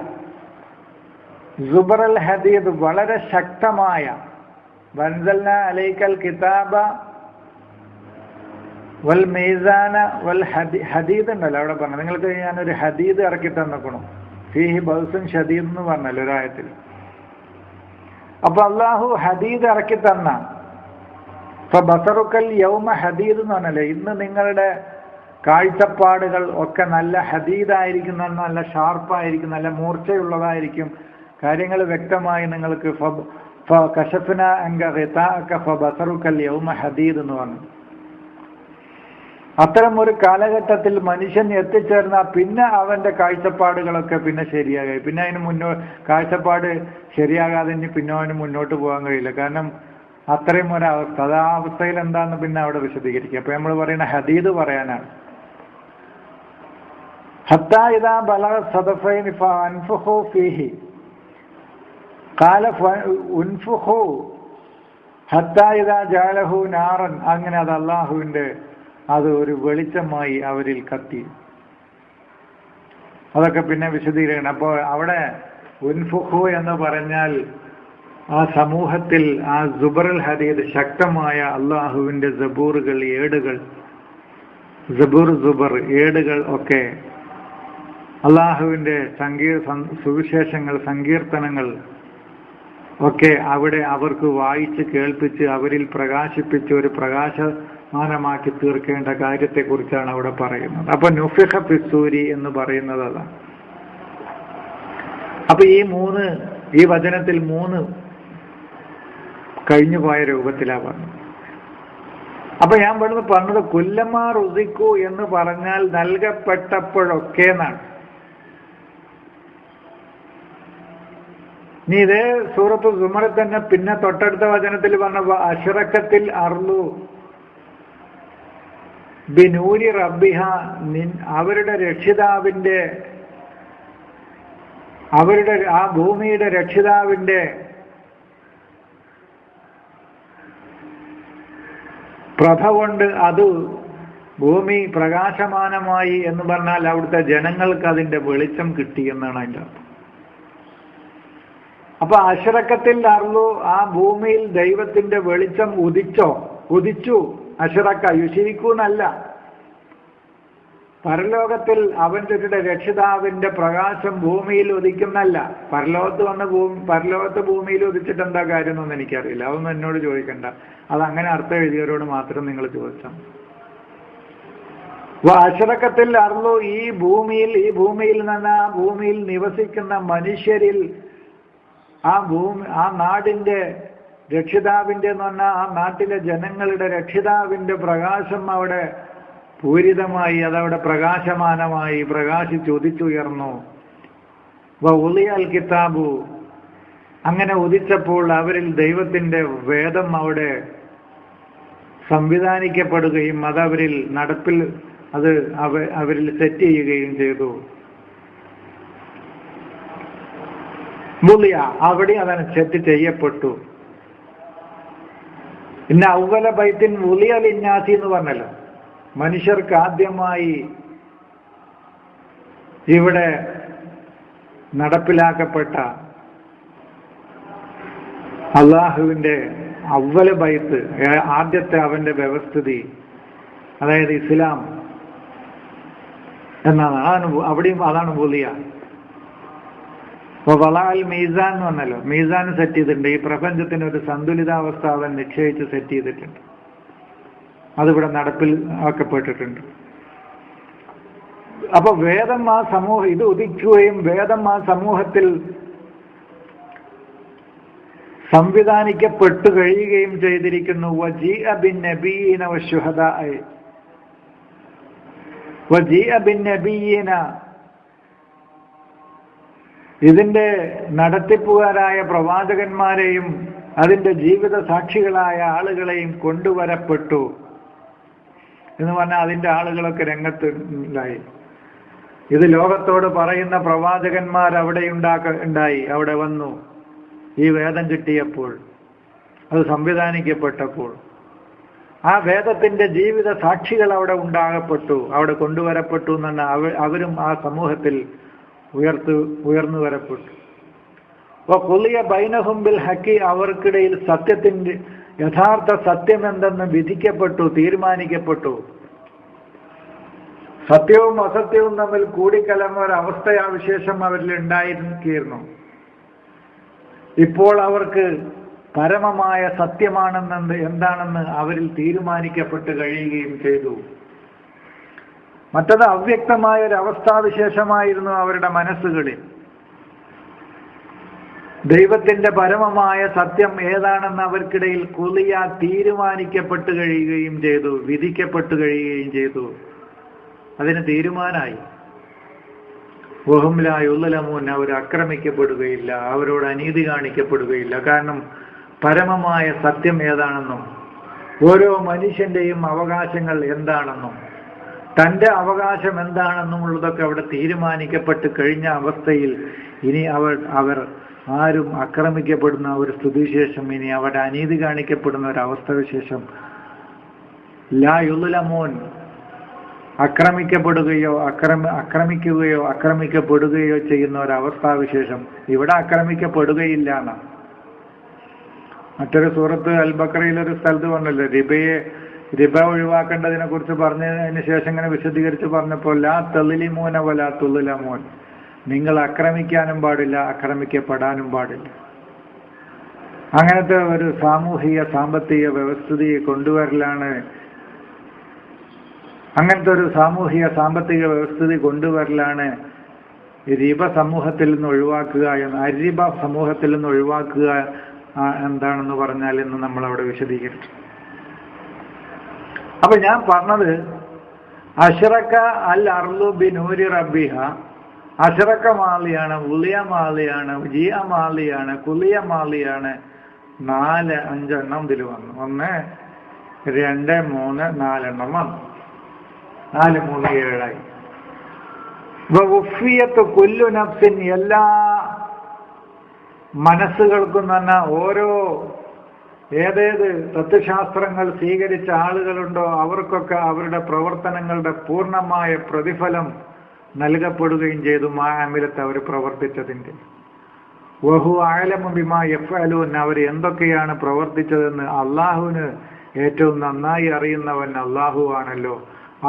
S1: സുബറൽ ഹദീദ്, വളരെ ശക്തമായ, വൻസൽനാ അലൈക്കൽ കിതാബ വൽ മീസാന വൽ ഹദീദ് ഉണ്ടല്ലോ അവിടെ പറഞ്ഞു. നിങ്ങൾക്ക് ഞാനൊരു ഹദീദ് ഇറക്കി തന്നിക്കണം. ഫീഹി ബൗസുൻ ഷദീദ് എന്ന് പറഞ്ഞല്ലോ ഒരായത്തിൽ. അപ്പൊ അള്ളാഹു ഹദീദ് ഇറക്കി തന്ന, ബസറുക്കൽ യൗമ ഹദീദ് എന്ന് പറഞ്ഞല്ലേ, ഇന്ന് നിങ്ങളുടെ കാഴ്ചപ്പാടുകൾ ഒക്കെ നല്ല ഹദീദായിരിക്കും, നല്ല ഷാർപ്പായിരിക്കും, നല്ല മൂർച്ചയുള്ളതായിരിക്കും, കാര്യങ്ങൾ വ്യക്തമായി നിങ്ങൾക്ക് കശഫ്ന അങ്ക ഗിതാഅക ഫബസറുക്കൽ യൗമ ഹദീദ് എന്ന് പറഞ്ഞു. അത്തരം ഒരു കാലഘട്ടത്തിൽ മനുഷ്യൻ എത്തിച്ചേർന്ന പിന്നെ അവന്റെ കാഴ്ചപ്പാടുകളൊക്കെ പിന്നെ ശരിയാകായി. പിന്നെ അതിന് കാഴ്ചപ്പാട് ശരിയാകാതെ ഇനി പിന്നെ അവന് മുന്നോട്ട് പോകാൻ കഴിയില്ല. കാരണം അത്രയും ഒരവസ്ഥ, ആ അവസ്ഥയിൽ എന്താന്ന് പിന്നെ അവിടെ വിശദീകരിക്കുക. അപ്പൊ നമ്മൾ പറയുന്ന ഹദീദ് പറയാനാണ്. ഹത്താ ഇദാ ബലഗ സദഫൈനി ഫഅൻഫുഖു ഫീഹി ഖാല ഉൻഫുഖു ഹത്താ ഇദാ ജഅലഹു നാറൻ. അങ്ങനെ അത് അല്ലാഹുവിന്റെ അത് ഒരു വെളിച്ചമായി അവരിൽ കത്തി. അതൊക്കെ പിന്നെ വിശദീകരിക്കണം. അപ്പോൾ അവിടെ ഉൻഫുഖു എന്ന് പറഞ്ഞാൽ ആ സമൂഹത്തിൽ ആ സുബറുൽ ഹദീദ്, ശക്തമായ അള്ളാഹുവിന്റെ സബൂറുകൾ, ഏടുകൾ, സുബർ ഏടുകൾ ഒക്കെ, അള്ളാഹുവിന്റെ സുവിശേഷങ്ങൾ, സങ്കീർത്തനങ്ങൾ ഒക്കെ അവിടെ അവർക്ക് വായിച്ച് കേൾപ്പിച്ച് അവരിൽ പ്രകാശിപ്പിച്ച് ഒരു പ്രകാശമാനമാക്കി തീർക്കേണ്ട കാര്യത്തെക്കുറിച്ചാണ് അവിടെ പറയുന്നത്. അപ്പൊ നുഫിഖ ഫിസ്സൂരി എന്ന് പറയുന്നത് അതാണ്. അപ്പൊ ഈ വചനത്തിൽ 3 കഴിഞ്ഞു പോയ രൂപത്തിലാണ് പറഞ്ഞത്. അപ്പൊ ഞാൻ പറഞ്ഞത് കുല്ലമാ റുസിക്കു എന്ന് പറഞ്ഞാൽ നൽകപ്പെട്ടപ്പോഴൊക്കെ എന്നാണ്. നീ ഇതേ സൂറത്ത് സുമറിൽ തന്നെ പിന്നെ തൊട്ടടുത്ത വചനത്തിൽ പറഞ്ഞ അശ്റക്കത്തിൽ അർളു ബിനൂരി റബ്ബിഹ, അവരുടെ രക്ഷിതാവിന്റെ, അവരുടെ ആ ഭൂമിയുടെ രക്ഷിതാവിന്റെ പ്രഭ കൊണ്ട് അത് ഭൂമി പ്രകാശമാനമായി എന്ന് പറഞ്ഞാൽ അവിടുത്തെ ജനങ്ങൾക്ക് അതിന്റെ വെളിച്ചം കിട്ടി എന്നാണ് അതിൻ്റെ അർത്ഥം. അപ്പൊ അശ്റക്കത്തിൽ അർളു, ആ ഭൂമിയിൽ ദൈവത്തിന്റെ വെളിച്ചം ഉദിച്ചു. അശ്റക്ക യുശിരിക്കൂന്നല്ല, പരലോകത്തിൽ അവന്റെ രക്ഷിതാവിന്റെ പ്രകാശം ഭൂമിയിൽ ഉദിക്കുന്നല്ല. പരലോകത്ത് ഭൂമിയിൽ ഉദിച്ചിട്ട് എന്താ കാര്യം എന്നൊന്നും എനിക്കറിയില്ല. അതൊന്നും എന്നോട് ചോദിക്കണ്ട. അതങ്ങനെ അർത്ഥം എഴുതിയവരോട് മാത്രം നിങ്ങൾ ചോദിച്ചാൽ. അശറക്കത്തിൽ അർളു, ഈ ഭൂമിയിൽ നിന്ന് ആ ഭൂമിയിൽ നിവസിക്കുന്ന മനുഷ്യരിൽ ആ നാടിന്റെ രക്ഷിതാവിന്റെ എന്ന് പറഞ്ഞാൽ ആ നാട്ടിലെ ജനങ്ങളുടെ രക്ഷിതാവിന്റെ പ്രകാശം അവിടെ പൂരിതമായി, അതവിടെ പ്രകാശമാനമായി പ്രകാശിച്ചുദിച്ചുയർന്നു. ഉളിയൽ കിതാബു, അങ്ങനെ ഉദിച്ചപ്പോൾ അവരിൽ ദൈവത്തിന്റെ വേദം അവിടെ സംവിധാനിക്കപ്പെടുകയും അതവരിൽ നടപ്പിൽ അവരിൽ സെറ്റ് ചെയ്യുകയും ചെയ്തു. മുളിയ, അവിടെ അതന് സെറ്റ് ചെയ്യപ്പെട്ടു. ഇന്ന ഔവല ബൈത്തിൻ മുളിയൽ ഇന്നാസി എന്ന് പറഞ്ഞല്ലോ. മനുഷ്യർക്ക് ആദ്യമായി ഇവിടെ നടപ്പിലാക്കപ്പെട്ട അള്ളാഹുവിന്റെ അവ്വല ബൈത്ത്, ആദ്യത്തെ അവന്റെ വ്യവസ്ഥിതി, അതായത് ഇസ്ലാം എന്നാണ്. അതാണ് ബുലിയ. അപ്പൊ വളാൽ മീസാൻ എന്ന് പറഞ്ഞല്ലോ, മീസാൻ സെറ്റ് ചെയ്തിട്ടുണ്ട്. ഈ പ്രപഞ്ചത്തിന് ഒരു സന്തുലിതാവസ്ഥ അവൻ നിശ്ചയിച്ച് സെറ്റ് ചെയ്തിട്ടുണ്ട്. അതിവിടെ നടപ്പിൽ ആക്കപ്പെട്ടിട്ടുണ്ട്. അപ്പൊ വേദം ഇത് ഉദിക്കുകയും വേദം ആ സമൂഹത്തിൽ സംവിധാനിക്കപ്പെട്ടു കഴിയുകയും ചെയ്തിരിക്കുന്നു. വജീഅ ബിന്നബിയ്യീന വശുഹദാഇ, വജീഅ ബിന്നബിയ്യീന, ഇതിന്റെ നടത്തിപ്പുകാരായ പ്രവാചകന്മാരെയും അതിന്റെ ജീവിത സാക്ഷികളായ ആളുകളെയും കൊണ്ടുവരപ്പെട്ടു എന്ന് പറഞ്ഞാൽ അതിന്റെ ആളുകളൊക്കെ രംഗത്തുണ്ടായി. ഇത് ലോകത്തോട് പറയുന്ന പ്രവാചകന്മാർ ഉണ്ടായി, അവിടെ വന്നു. ഈ വേദം കിട്ടിയപ്പോൾ, അത് സംവിധാനിക്കപ്പെട്ടപ്പോൾ ആ വേദത്തിന്റെ ജീവിത സാക്ഷികൾ അവിടെ അവിടെ കൊണ്ടുവരപ്പെട്ടു എന്ന് പറഞ്ഞാൽ അവരും ആ സമൂഹത്തിൽ ഉയർന്നു വരപ്പെട്ടു. ഖുളിയ ബൈനഹും ബിൽ ഹഖി, അവർക്കിടയിൽ സത്യത്തിന്റെ യഥാർത്ഥ സത്യം എന്തെന്ന് വിധിക്കപ്പെട്ടു, തീരുമാനിക്കപ്പെട്ടു. സത്യവും അസത്യവും തമ്മിൽ കൂടിക്കലർന്ന ഒരവസ്ഥയാവിശേഷം അവരിൽ ഉണ്ടായിരിക്കുന്നു. ഇപ്പോൾ അവർക്ക് പരമമായ എന്താണെന്ന് അവരിൽ തീരുമാനിക്കപ്പെട്ട് കഴിയുകയും ചെയ്തു. മറ്റത് അവ്യക്തമായ ഒരു അവസ്ഥാവിശേഷമായിരുന്നു അവരുടെ മനസ്സുകളിൽ. ദൈവത്തിന്റെ പരമമായ സത്യം ഏതാണെന്ന് അവർക്കിടയിൽ ഖുളിയ തീരുമാനിക്കപ്പെട്ട് കഴിയുകയും ചെയ്തു, വിധിക്കപ്പെട്ട് കഴിയുകയും ചെയ്തു. അതിന് തീരുമാനമായി. വഹും ലാ യുളലമൂൻ, അവർ ആക്രമിക്കപ്പെടുകയില്ല, അവരോട് അനീതി കാണിക്കപ്പെടുകയില്ല. കാരണം പരമമായ സത്യം ഏതാണെന്നും ഓരോ മനുഷ്യന്റെയും അവകാശങ്ങൾ എന്താണെന്നും തന്റെ അവകാശം എന്താണെന്നും ഉള്ളതൊക്കെ അവിടെ തീരുമാനിക്കപ്പെട്ട് കഴിഞ്ഞ അവസ്ഥയിൽ ഇനി അവർ ആരും ആക്രമിക്കപ്പെടുന്ന ഒരു സ്ഥിതിവിശേഷം, ഇനി അവിടെ അനീതി കാണിക്കപ്പെടുന്ന ഒരു അവസ്ഥവിശേഷം, ലാ യുളലമൂൻ, ആക്രമിക്കപ്പെടുകയോ ചെയ്യുന്ന ഒരവസ്ഥാവിശേഷം ഇവിടെ ആക്രമിക്കപ്പെടുകയില്ല എന്നാണ്. മറ്റൊരു സൂറത്ത് അൽ ബഖറയിൽ ഒരു സ്ഥലത്ത് പറഞ്ഞല്ലോ, റിബ ഒഴിവാക്കേണ്ടതിനെ കുറിച്ച് പറഞ്ഞതിന് ശേഷം ഇങ്ങനെ വിശദീകരിച്ച് പറഞ്ഞപ്പോൾ ലാ തളിലിമൂന വലാ തുളിലമൂൻ, നിങ്ങൾ ആക്രമിക്കാനും പാടില്ല, ആക്രമിക്കപ്പെടാനും പാടില്ല. അങ്ങനത്തെ ഒരു സാമ്പത്തിക വ്യവസ്ഥിതിയെ കൊണ്ടുവരലാണ്, അങ്ങനത്തെ ഒരു സാമ്പത്തിക വ്യവസ്ഥിതി കൊണ്ടുവരലാണ് റിബ സമൂഹത്തിൽ നിന്ന് ഒഴിവാക്കുക അരിബ സമൂഹത്തിൽ നിന്ന് ഒഴിവാക്കുക എന്താണെന്ന് പറഞ്ഞാൽ എന്ന് നമ്മൾ അവിടെ വിശദീകരിച്ചു. അപ്പൊ ഞാൻ പറഞ്ഞത് അഷ്റക അൽ അർളു ബിനൂരി റബ്ബിഹ, അഷ്റക മാലിയാണ്, ഉളിയ മാലിയാണ്, ജിയ മാലിയാണ്, കുലിയ മാലിയാണ്. 4-5 എണ്ണം ഇതിൽ വന്നു. 1 2 3 4 എണ്ണം വന്നു. 4 3 7 വഫിയത്ത് കുല്ലു നഫ്സിൻ, എല്ലാ മനസ്സുകൾക്കും തന്നെ ഓരോ ഏതേത് തത്വശാസ്ത്രങ്ങൾ സ്വീകരിച്ച ആളുകളുണ്ടോ അവർക്കൊക്കെ അവരുടെ പ്രവർത്തനങ്ങളുടെ പൂർണ്ണമായ പ്രതിഫലം നൽകപ്പെടുകയും ചെയ്തു. മാഅമിലത്ത്, അവർ പ്രവർത്തിച്ചതിൻ്റെ. വഹു അഅലമു ബിമാ യഫ്അലൂൻ, അവർ എന്തൊക്കെയാണ് പ്രവർത്തിച്ചതെന്ന് അള്ളാഹുവിന് ഏറ്റവും നന്നായി അറിയുന്നവൻ അള്ളാഹു ആണല്ലോ.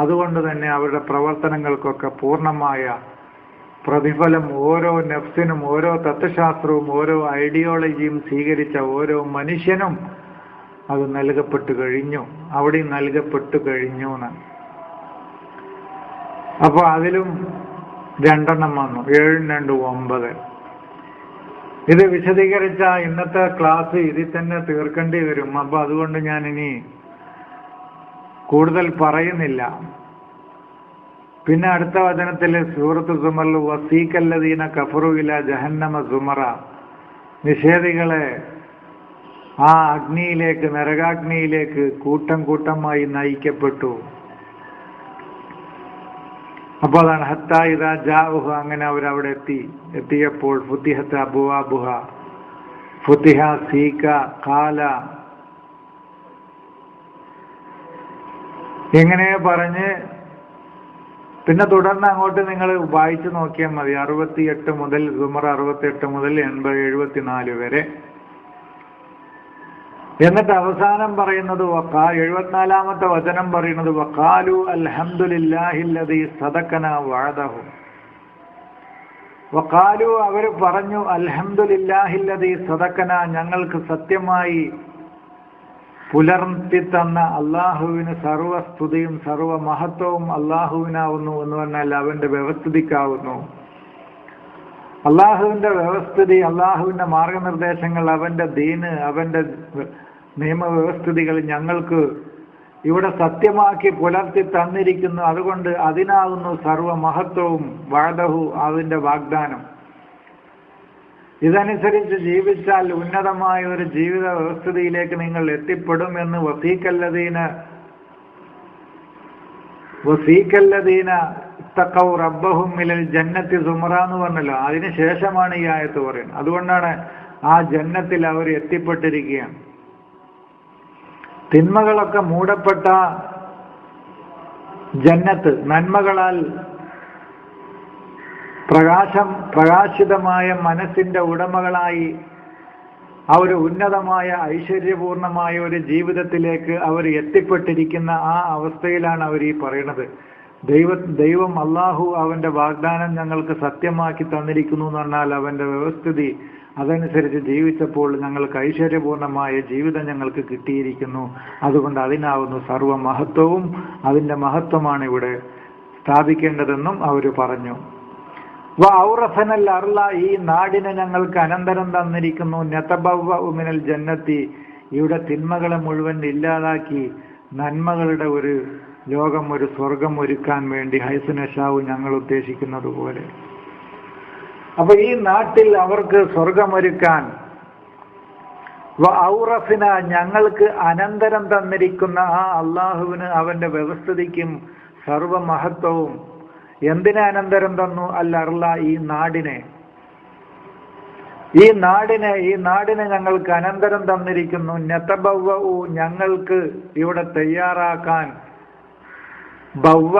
S1: അതുകൊണ്ട് തന്നെ അവരുടെ പ്രവർത്തനങ്ങൾക്കൊക്കെ പൂർണ്ണമായ പ്രതിഫലം ഓരോ നഫ്സിനും, ഓരോ തത്വശാസ്ത്രവും, ഓരോ ഐഡിയോളജിയും സ്വീകരിച്ച ഓരോ മനുഷ്യനും അത് നൽകപ്പെട്ടു കഴിഞ്ഞു. അവിടെ നൽകപ്പെട്ടു കഴിഞ്ഞു എന്നാണ്. അപ്പൊ അതിലും 2 വന്നു. 7 2 9. ഇത് വിശദീകരിച്ച ഇന്നത്തെ ക്ലാസ് ഇതിൽ തന്നെ തീർക്കേണ്ടി വരും. അപ്പൊ അതുകൊണ്ട് ഞാൻ ഇനി കൂടുതൽ പറയുന്നില്ല. പിന്നെ അടുത്ത വചനത്തിൽ സൂറത്ത് സുമറിൽ വസീകല്ലദീന കഫറു ഇലാ ജഹന്നമ സുമറ, നിഷേധികളെ ആ അഗ്നിയിലേക്ക്, നരകാഗ്നിയിലേക്ക് കൂട്ടം കൂട്ടമായി നയിക്കപ്പെട്ടു. അപ്പൊ അതാണ് ഹത്താ ഇദാ ജാഉഹ, അങ്ങനെ അവരവിടെ എത്തിയപ്പോൾ ഫുതിഹത്ത് അബ്വാബുഹ, ഫുതിഹ സീക ഖാല, ഇങ്ങനെ പറഞ്ഞ് പിന്നെ തുടർന്ന് അങ്ങോട്ട് നിങ്ങൾ വായിച്ചു നോക്കിയാൽ മതി. 68 മുതൽ സുമർ 68 മുതൽ 80 74 വരെ. എന്നിട്ട് അവസാനം പറയുന്നത് 74-ാമത്തെ വചനം പറയുന്നത് വഖാലു അൽഹംദുലില്ലാഹില്ലദീ സദഖനാ വഅദഹു. വഖാലു, അവർ പറഞ്ഞു, അൽഹംദുലില്ലാഹില്ലദീ സദഖനാ, ഞങ്ങൾക്ക് സത്യമായി പുലർത്തി തന്ന അള്ളാഹുവിന് സർവസ്തുതിയും സർവ മഹത്വവും അള്ളാഹുവിനാവുന്നു എന്ന് പറഞ്ഞാൽ അവന്റെ വ്യവസ്ഥിതിക്കാവുന്നു. അള്ളാഹുവിന്റെ വ്യവസ്ഥിതി, അള്ളാഹുവിന്റെ മാർഗനിർദ്ദേശങ്ങൾ, അവന്റെ ദീന്, അവന്റെ നിയമവ്യവസ്ഥിതികൾ ഞങ്ങൾക്ക് ഇവിടെ സത്യമാക്കി പുലർത്തി തന്നിരിക്കുന്നു. അതുകൊണ്ട് അതിനാകുന്നു സർവ മഹത്വവും വഅദഹു, അതിന്റെ വാഗ്ദാനം. ഇതനുസരിച്ച് ജീവിച്ചാൽ ഉന്നതമായ ഒരു ജീവിത വ്യവസ്ഥിതിയിലേക്ക് നിങ്ങൾ എത്തിപ്പെടുമെന്ന് വസീകല്ലദീന ഇത്തഖൗ റബ്ബഹും മിനൽ ജന്നത്തി സുമറ എന്ന് പറഞ്ഞല്ലോ. അതിനുശേഷമാണ് ഈ ആയത്ത് പറയുന്നത്. അതുകൊണ്ടാണ് ആ ജന്നത്തിൽ അവർ എത്തിപ്പെട്ടിരിക്കുകയാണ്. തിന്മകളൊക്കെ മൂടപ്പെട്ട ജന്നത്ത് നന്മകളാൽ പ്രകാശിതമായ മനസ്സിന്റെ ഉടമകളായി അവർ ഉന്നതമായ ഐശ്വര്യപൂർണമായ ഒരു ജീവിതത്തിലേക്ക് അവർ എത്തിപ്പെട്ടിരിക്കുന്ന ആ അവസ്ഥയിലാണ് അവർ ഈ പറയുന്നത്. ദൈവം അള്ളാഹു അവന്റെ വാഗ്ദാനം ഞങ്ങൾക്ക് സത്യമാക്കി തന്നിരിക്കുന്നു എന്ന് പറഞ്ഞാൽ അവന്റെ വ്യവസ്ഥിതി അതനുസരിച്ച് ജീവിച്ചപ്പോൾ ഞങ്ങൾക്ക് ഐശ്വര്യപൂർണമായ ജീവിതം ഞങ്ങൾക്ക് കിട്ടിയിരിക്കുന്നു. അതുകൊണ്ട് അതിനാവുന്നു സർവ മഹത്വവും. അതിന്റെ മഹത്വമാണ് ഇവിടെ സ്ഥാപിക്കേണ്ടതെന്നും അവർ പറഞ്ഞു. വഔറസനൽ അർള, ഈ നാടിനെ ഞങ്ങൾക്ക് അനന്തരം തന്നിരിക്കുന്നു. നതബവ്വഉ മിനൽ ജന്നത്തി, ഇവിടെ തിന്മകളെ മുഴുവൻ ഇല്ലാതാക്കി നന്മകളുടെ ഒരു ലോകം, ഒരു സ്വർഗം ഒരുക്കാൻ വേണ്ടി ഹൈസുനഷാവു ഞങ്ങൾ ഉദ്ദേശിക്കുന്നത് പോലെ. അപ്പൊ ഈ നാട്ടിൽ അവർക്ക് സ്വർഗമൊരുക്കാൻ വഔറസിന, ഞങ്ങൾക്ക് അനന്തരം തന്നിരിക്കുന്ന ആ അള്ളാഹുവിന് അവന്റെ വ്യവസ്ഥിതിക്കും സർവമഹത്വവും. എന്തിനെ അനന്തരം തന്നു? അർള, ഈ നാടിനെ ഞങ്ങൾക്ക് അനന്തരം തന്നിരിക്കുന്നു. നതബവ്വഉ, ഞങ്ങൾക്ക് ഇവിടെ തയ്യാറാക്കാൻ, ബവ്വ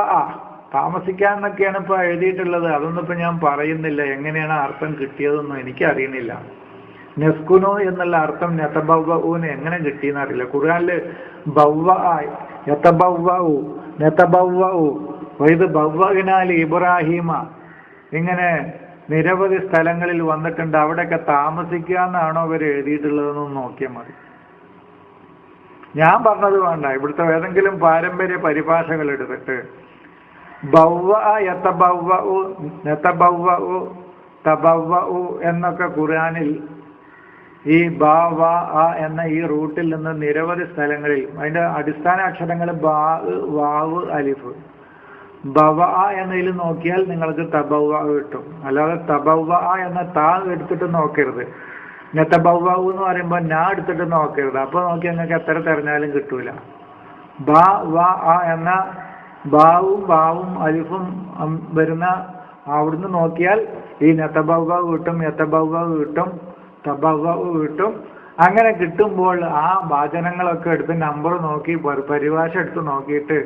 S1: താമസിക്കാൻ എന്നൊക്കെയാണ് ഇപ്പൊ എഴുതിയിട്ടുള്ളത്. അതൊന്നും ഇപ്പൊ ഞാൻ പറയുന്നില്ല. എങ്ങനെയാണ് അർത്ഥം കിട്ടിയതെന്നും എനിക്കറിയുന്നില്ല. നെസ്കുനു എന്നുള്ള അർത്ഥം നതബവ്വഉന് എങ്ങനെ കിട്ടിയെന്ന് അറിയില്ല. ഖുർആനില് നതബവ്വഉ ഇത് ബവ്വഇനാൽ ഇബ്രാഹിമ, ഇങ്ങനെ നിരവധി സ്ഥലങ്ങളിൽ വന്നിട്ടുണ്ട്. അവിടെയൊക്കെ താമസിക്കുക എന്നാണോ അവർ എഴുതിയിട്ടുള്ളതെന്ന് നോക്കിയാൽ മതി. ഞാൻ പറഞ്ഞത് വേണ്ട. ഇവിടുത്തെ ഏതെങ്കിലും പാരമ്പര്യ പരിഭാഷകൾ എടുത്തിട്ട് തബവ്വഉ എന്നൊക്കെ ഖുർആനിൽ ഈ ബാ വാ എന്ന ഈ റൂട്ടിൽ നിന്ന് നിരവധി സ്ഥലങ്ങളിൽ അതിന്റെ അടിസ്ഥാന അക്ഷരങ്ങൾ ബാ വാവ് അലിഫ്. ബവ എന്നതിൽ നോക്കിയാൽ നിങ്ങൾക്ക് തബവ്വ കിട്ടും. അല്ലാതെ തബവ്വ എന്ന താ എടുത്തിട്ട് നോക്കരുത്. നതബവ്വഉ എന്ന് പറയുമ്പോൾ ഞാൻ എടുത്തിട്ട് നോക്കരുത്. അപ്പൊ നോക്കി നിങ്ങൾക്ക് എത്ര തെരഞ്ഞാലും കിട്ടൂല. ബാ വാ എന്ന ബാവും വാവും അലിഫും വരുന്ന അവിടുന്ന് നോക്കിയാൽ ഈ നതബവ്വ കിട്ടും, യതബവ്വ കിട്ടും, തബവ്വ കിട്ടും. അങ്ങനെ കിട്ടുമ്പോൾ ആ വാചനങ്ങളൊക്കെ എടുത്ത് നമ്പർ നോക്കി പരിഭാഷ എടുത്ത് നോക്കിയിട്ട്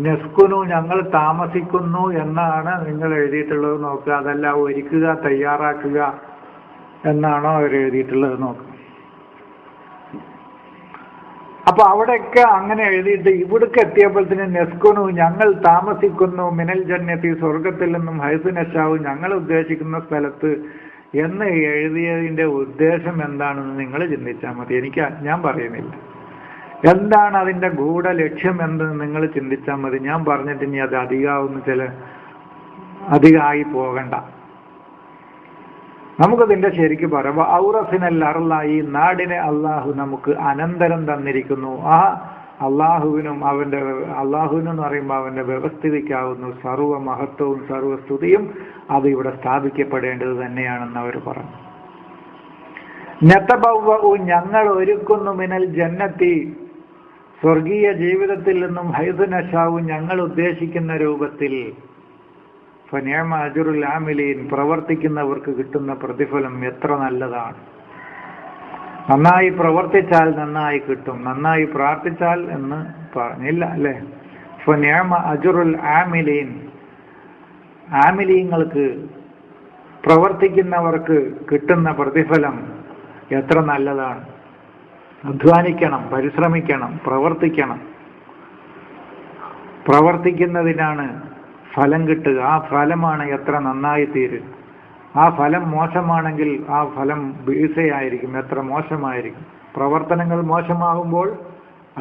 S1: നെസ്കുനു, ഞങ്ങൾ താമസിക്കുന്നു എന്നാണ് നിങ്ങൾ എഴുതിയിട്ടുള്ളത് നോക്കുക. അതല്ല ഒരുക്കുക, തയ്യാറാക്കുക എന്നാണോ അവർ എഴുതിയിട്ടുള്ളത് നോക്കുക. അപ്പൊ അവിടെയൊക്കെ അങ്ങനെ എഴുതിയിട്ട് ഇവിടേക്ക് എത്തിയപ്പോഴത്തേന് നെസ്കുനു ഞങ്ങൾ താമസിക്കുന്നു മിനൽ ജന്നത്തി സ്വർഗത്തിൽ നിന്നും ഹൈസു നശാവു ഞങ്ങൾ ഉദ്ദേശിക്കുന്ന സ്ഥലത്ത് എന്ന് എഴുതിയതിന്റെ ഉദ്ദേശം എന്താണെന്ന് നിങ്ങൾ ചിന്തിച്ചാൽ മതി. ഞാൻ പറയുന്നില്ല. എന്താണ് അതിന്റെ ഗൂഢ ലക്ഷ്യം എന്ന് നിങ്ങൾ ചിന്തിച്ചാൽ മതി. ഞാൻ പറഞ്ഞിട്ട് ഇനി അത് അധികമായി പോകണ്ട. നമുക്കതിന്റെ ശരിക്ക് പറയാം. ഔറസിനൽ അർള, ഈ നാടിനെ അള്ളാഹു നമുക്ക് അനന്തരം തന്നിരിക്കുന്നു. ആ അള്ളാഹുവിനും എന്ന് പറയുമ്പോൾ അവന്റെ വ്യവസ്ഥിതിക്കാവുന്നു സർവ്വ മഹത്വവും സർവ്വസ്തുതിയും അത് ഇവിടെ സ്ഥാപിക്കപ്പെടേണ്ടത് തന്നെയാണെന്ന് അവർ പറഞ്ഞു. നതബവ്വഉ ഞങ്ങൾ ഒരുക്കുന്നു മിനൽ ജന്നത്തി സ്വർഗീയ ജീവിതത്തിൽ നിന്നും ഹൈസു നശാവു ഞങ്ങൾ ഉദ്ദേശിക്കുന്ന രൂപത്തിൽ. ഫനിഅമ അജ്റുൽ ആമിലീൻ പ്രവർത്തിക്കുന്നവർക്ക് കിട്ടുന്ന പ്രതിഫലം എത്ര നല്ലതാണ്. നന്നായി പ്രവർത്തിച്ചാൽ നന്നായി കിട്ടും, നന്നായി പ്രാർത്ഥിച്ചാൽ എന്ന് പറഞ്ഞില്ല അല്ലേ? ഫനിഅമ അജ്റുൽ ആമിലീൻ, ആമിലീങ്ങൾക്ക് പ്രവർത്തിക്കുന്നവർക്ക് കിട്ടുന്ന പ്രതിഫലം എത്ര നല്ലതാണ്. അധ്വാനിക്കണം, പരിശ്രമിക്കണം, പ്രവർത്തിക്കണം. പ്രവർത്തിക്കുന്നതിനാണ് ഫലം കിട്ടുക. ആ ഫലമാണ് എത്ര നന്നായി തീരും. ആ ഫലം മോശമാണെങ്കിൽ ആ ഫലം ബീസയായിരിക്കും, എത്ര മോശമായിരിക്കും. പ്രവർത്തനങ്ങൾ മോശമാകുമ്പോൾ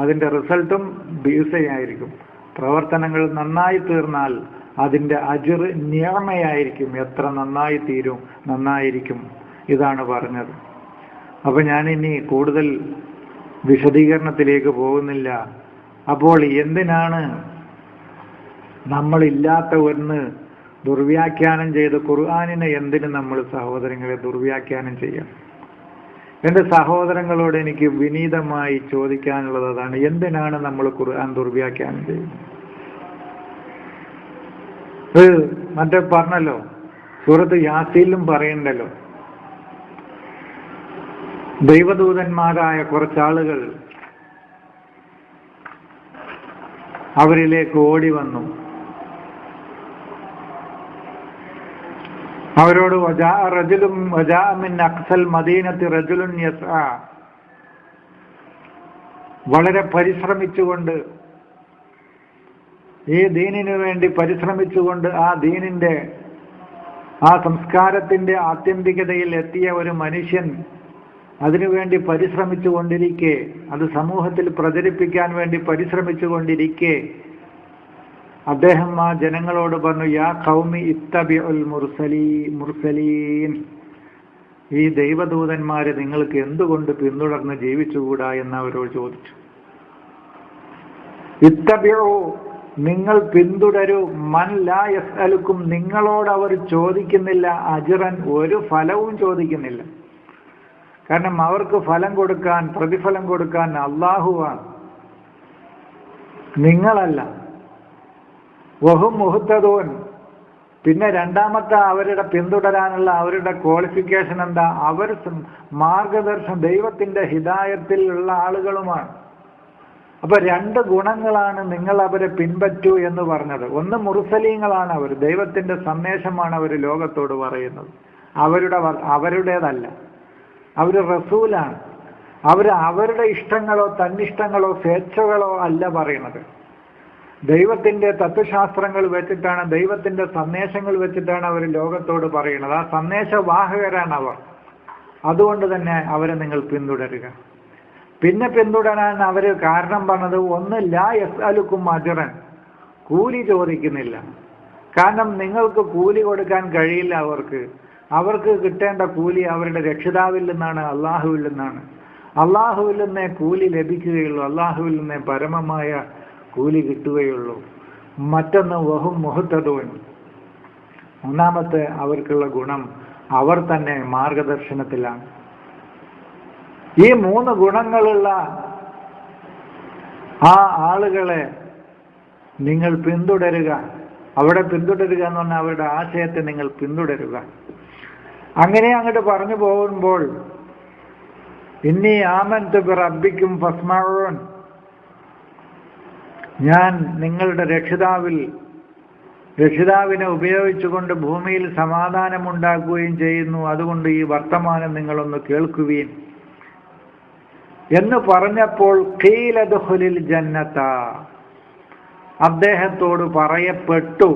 S1: അതിന്റെ റിസൾട്ടും ബീസയായിരിക്കും. പ്രവർത്തനങ്ങൾ നന്നായി തീർന്നാൽ അതിന്റെ അജ്ർ നിയമയായിരിക്കും, എത്ര നന്നായി തീരും, നന്നായിരിക്കും. ഇതാണ് പറഞ്ഞത്. അപ്പൊ ഞാനിനി കൂടുതൽ വിശദീകരണത്തിലേക്ക് പോകുന്നില്ല. അപ്പോൾ എന്തിനാണ് നമ്മളില്ലാത്ത ഒന്ന് ദുർവ്യാഖ്യാനം ചെയ്ത് ഖുർആനിനെ എന്തിന് നമ്മൾ സഹോദരങ്ങളെ ദുർവ്യാഖ്യാനം ചെയ്യാം? എൻ്റെ സഹോദരങ്ങളോട് എനിക്ക് വിനീതമായി ചോദിക്കാനുള്ളത് അതാണ്. എന്തിനാണ് നമ്മൾ ഖുർആൻ ദുർവ്യാഖ്യാനം ചെയ്യുന്നത്? മറ്റേ പറഞ്ഞല്ലോ, സൂറത്ത് യാസീനിലും പറയണ്ടല്ലോ, ദൈവദൂതന്മാരായ കുറച്ചാളുകൾ അവരിലേക്ക് ഓടി വന്നു. അവരോട് വളരെ പരിശ്രമിച്ചുകൊണ്ട്, ഈ ദീനിനു വേണ്ടി പരിശ്രമിച്ചുകൊണ്ട്, ആ ദീനിന്റെ ആ സംസ്കാരത്തിന്റെ ആത്യന്തികതയിൽ എത്തിയ ഒരു മനുഷ്യൻ അതിനുവേണ്ടി പരിശ്രമിച്ചു കൊണ്ടിരിക്കെ, അത് സമൂഹത്തിൽ പ്രചരിപ്പിക്കാൻ വേണ്ടി പരിശ്രമിച്ചു കൊണ്ടിരിക്കെ അദ്ദേഹം ആ ജനങ്ങളോട് പറഞ്ഞു, യാ ഖൗമി ഇത്തബിഉൽ മുർസലീൻ, ഈ ദൈവദൂതന്മാരെ നിങ്ങൾക്ക് എന്തുകൊണ്ട് പിന്തുടർന്ന് ജീവിച്ചുകൂടാ എന്ന് അവരോട് ചോദിച്ചു. ഇത്തബിഉ, നിങ്ങൾ പിന്തുടരൂ, മൻ ലാ യസ്അലുക്കും, നിങ്ങളോട് അവർ ചോദിക്കുന്നില്ല, അജ്റൻ, ഒരു ഫലവും ചോദിക്കുന്നില്ല. കാരണം അവർക്ക് ഫലം കൊടുക്കാൻ, പ്രതിഫലം കൊടുക്കാൻ അല്ലാഹുവാണ്, നിങ്ങളല്ല. വഹും മുഹ്തദൂൻ, പിന്നെ രണ്ടാമത്തെ അവരുടെ പിന്തുടരാനുള്ള അവരുടെ ക്വാളിഫിക്കേഷൻ എന്താ? അവർ മാർഗദർശനം, ദൈവത്തിന്റെ ഹിദായത്തിൽ ഉള്ള ആളുകളുമാണ്. അപ്പൊ രണ്ട് ഗുണങ്ങളാണ് നിങ്ങൾ അവരെ പിൻപറ്റൂ എന്ന് പറഞ്ഞത്. ഒന്ന്, മുർസലീങ്ങളാണ് അവർ, ദൈവത്തിന്റെ സന്ദേശമാണ് അവർ ലോകത്തോട് പറയുന്നത്, അവരുടേതല്ല. അവർ റസൂലാണ്. അവരുടെ ഇഷ്ടങ്ങളോ തന്നിഷ്ടങ്ങളോ സ്വേച്ഛകളോ അല്ല പറയുന്നത്. ദൈവത്തിന്റെ തത്വശാസ്ത്രങ്ങൾ വെച്ചിട്ടാണ്, ദൈവത്തിന്റെ സന്ദേശങ്ങൾ വെച്ചിട്ടാണ് അവർ ലോകത്തോട് പറയുന്നത്. ആ സന്ദേശവാഹകരാണ് അവർ. അതുകൊണ്ട് തന്നെ അവരെ നിങ്ങൾ പിന്തുടരുക. പിന്നെ പിന്തുടരാൻ അവർ കാരണം പറഞ്ഞത്, ഒന്ന്, ലാ യസ്അലുക്കും അജ്റൻ, കൂലി ചോദിക്കുന്നില്ല. കാരണം നിങ്ങൾക്ക് കൂലി കൊടുക്കാൻ കഴിയില്ല. അവർക്ക് കിട്ടേണ്ട കൂലി അവരുടെ രക്ഷിതാവിൽ നിന്നാണ്, അള്ളാഹുവിൽ നിന്നാണ്. അള്ളാഹുവിൽ നിന്നേ കൂലി ലഭിക്കുകയുള്ളൂ, അള്ളാഹുവിൽ നിന്നേ പരമമായ കൂലി കിട്ടുകയുള്ളൂ. മറ്റൊന്ന്, വഹും മുഹ്തദൂൻ, ഒന്നാമത്തെ അവർക്കുള്ള ഗുണം അവർ തന്നെ മാർഗദർശനത്തിലാണ്. ഈ മൂന്ന് ഗുണങ്ങളുള്ള ആ ആളുകളെ നിങ്ങൾ പിന്തുടരുക. അവിടെ പിന്തുടരുക എന്ന് പറഞ്ഞാൽ അവരുടെ ആശയത്തെ നിങ്ങൾ പിന്തുടരുക. അങ്ങനെ അങ്ങോട്ട് പറഞ്ഞു പോകുമ്പോൾ, ഇന്നി ആമൻതു ബിറബ്ബിക്കും ഫസ്മഊൻ, ഞാൻ നിങ്ങളുടെ രക്ഷിതാവിനെ ഉപയോഗിച്ചുകൊണ്ട് ഭൂമിയിൽ സമാധാനമുണ്ടാക്കുകയും ചെയ്യുന്നു. അതുകൊണ്ട് ഈ വർത്തമാനം നിങ്ങളൊന്ന് കേൾക്കുവീൻ. എന്ന് പറഞ്ഞപ്പോൾ ഖീല ദുഖുലിൽ ജന്നത, അദ്ദേഹത്തോട് പറയപ്പെട്ടു.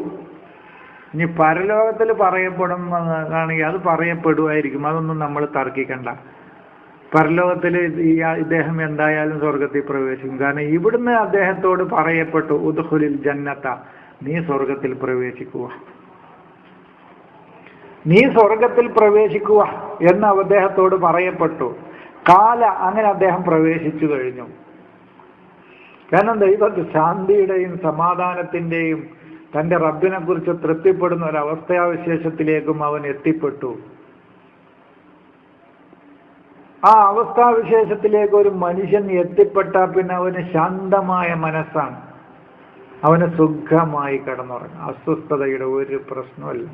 S1: ഇനി പരലോകത്തിൽ പറയപ്പെടുന്നതാണെങ്കിൽ അത് പറയപ്പെടുമായിരിക്കും, അതൊന്നും നമ്മൾ തർക്കിക്കണ്ട. പരലോകത്തിൽ ഇദ്ദേഹം എന്തായാലും സ്വർഗത്തിൽ പ്രവേശിക്കും. കാരണം ഇവിടുന്ന് അദ്ദേഹത്തോട് പറയപ്പെട്ടു ഉദ്ഖുലിൽ ജന്നത, നീ സ്വർഗത്തിൽ പ്രവേശിക്കുക, നീ സ്വർഗത്തിൽ പ്രവേശിക്കുക എന്ന് അദ്ദേഹത്തോട് പറയപ്പെട്ടു. കാല, അങ്ങനെ അദ്ദേഹം പ്രവേശിച്ചു കഴിഞ്ഞു. കാരണം ദൈവത്തെ ശാന്തിയുടെയും സമാധാനത്തിന്റെയും തന്റെ റബ്ബിനെ കുറിച്ച് തൃപ്തിപ്പെടുന്ന ഒരു അവസ്ഥാവിശേഷത്തിലേക്കും അവൻ എത്തിപ്പെട്ടു. ആ അവസ്ഥാവിശേഷത്തിലേക്ക് ഒരു മനുഷ്യൻ എത്തിപ്പെട്ടാൽ പിന്നെ അവന് ശാന്തമായ മനസ്സാണ്, അവന് സുഖമായി കിടന്നുറങ്ങും, അസ്വസ്ഥതയുടെ ഒരു പ്രശ്നമല്ല,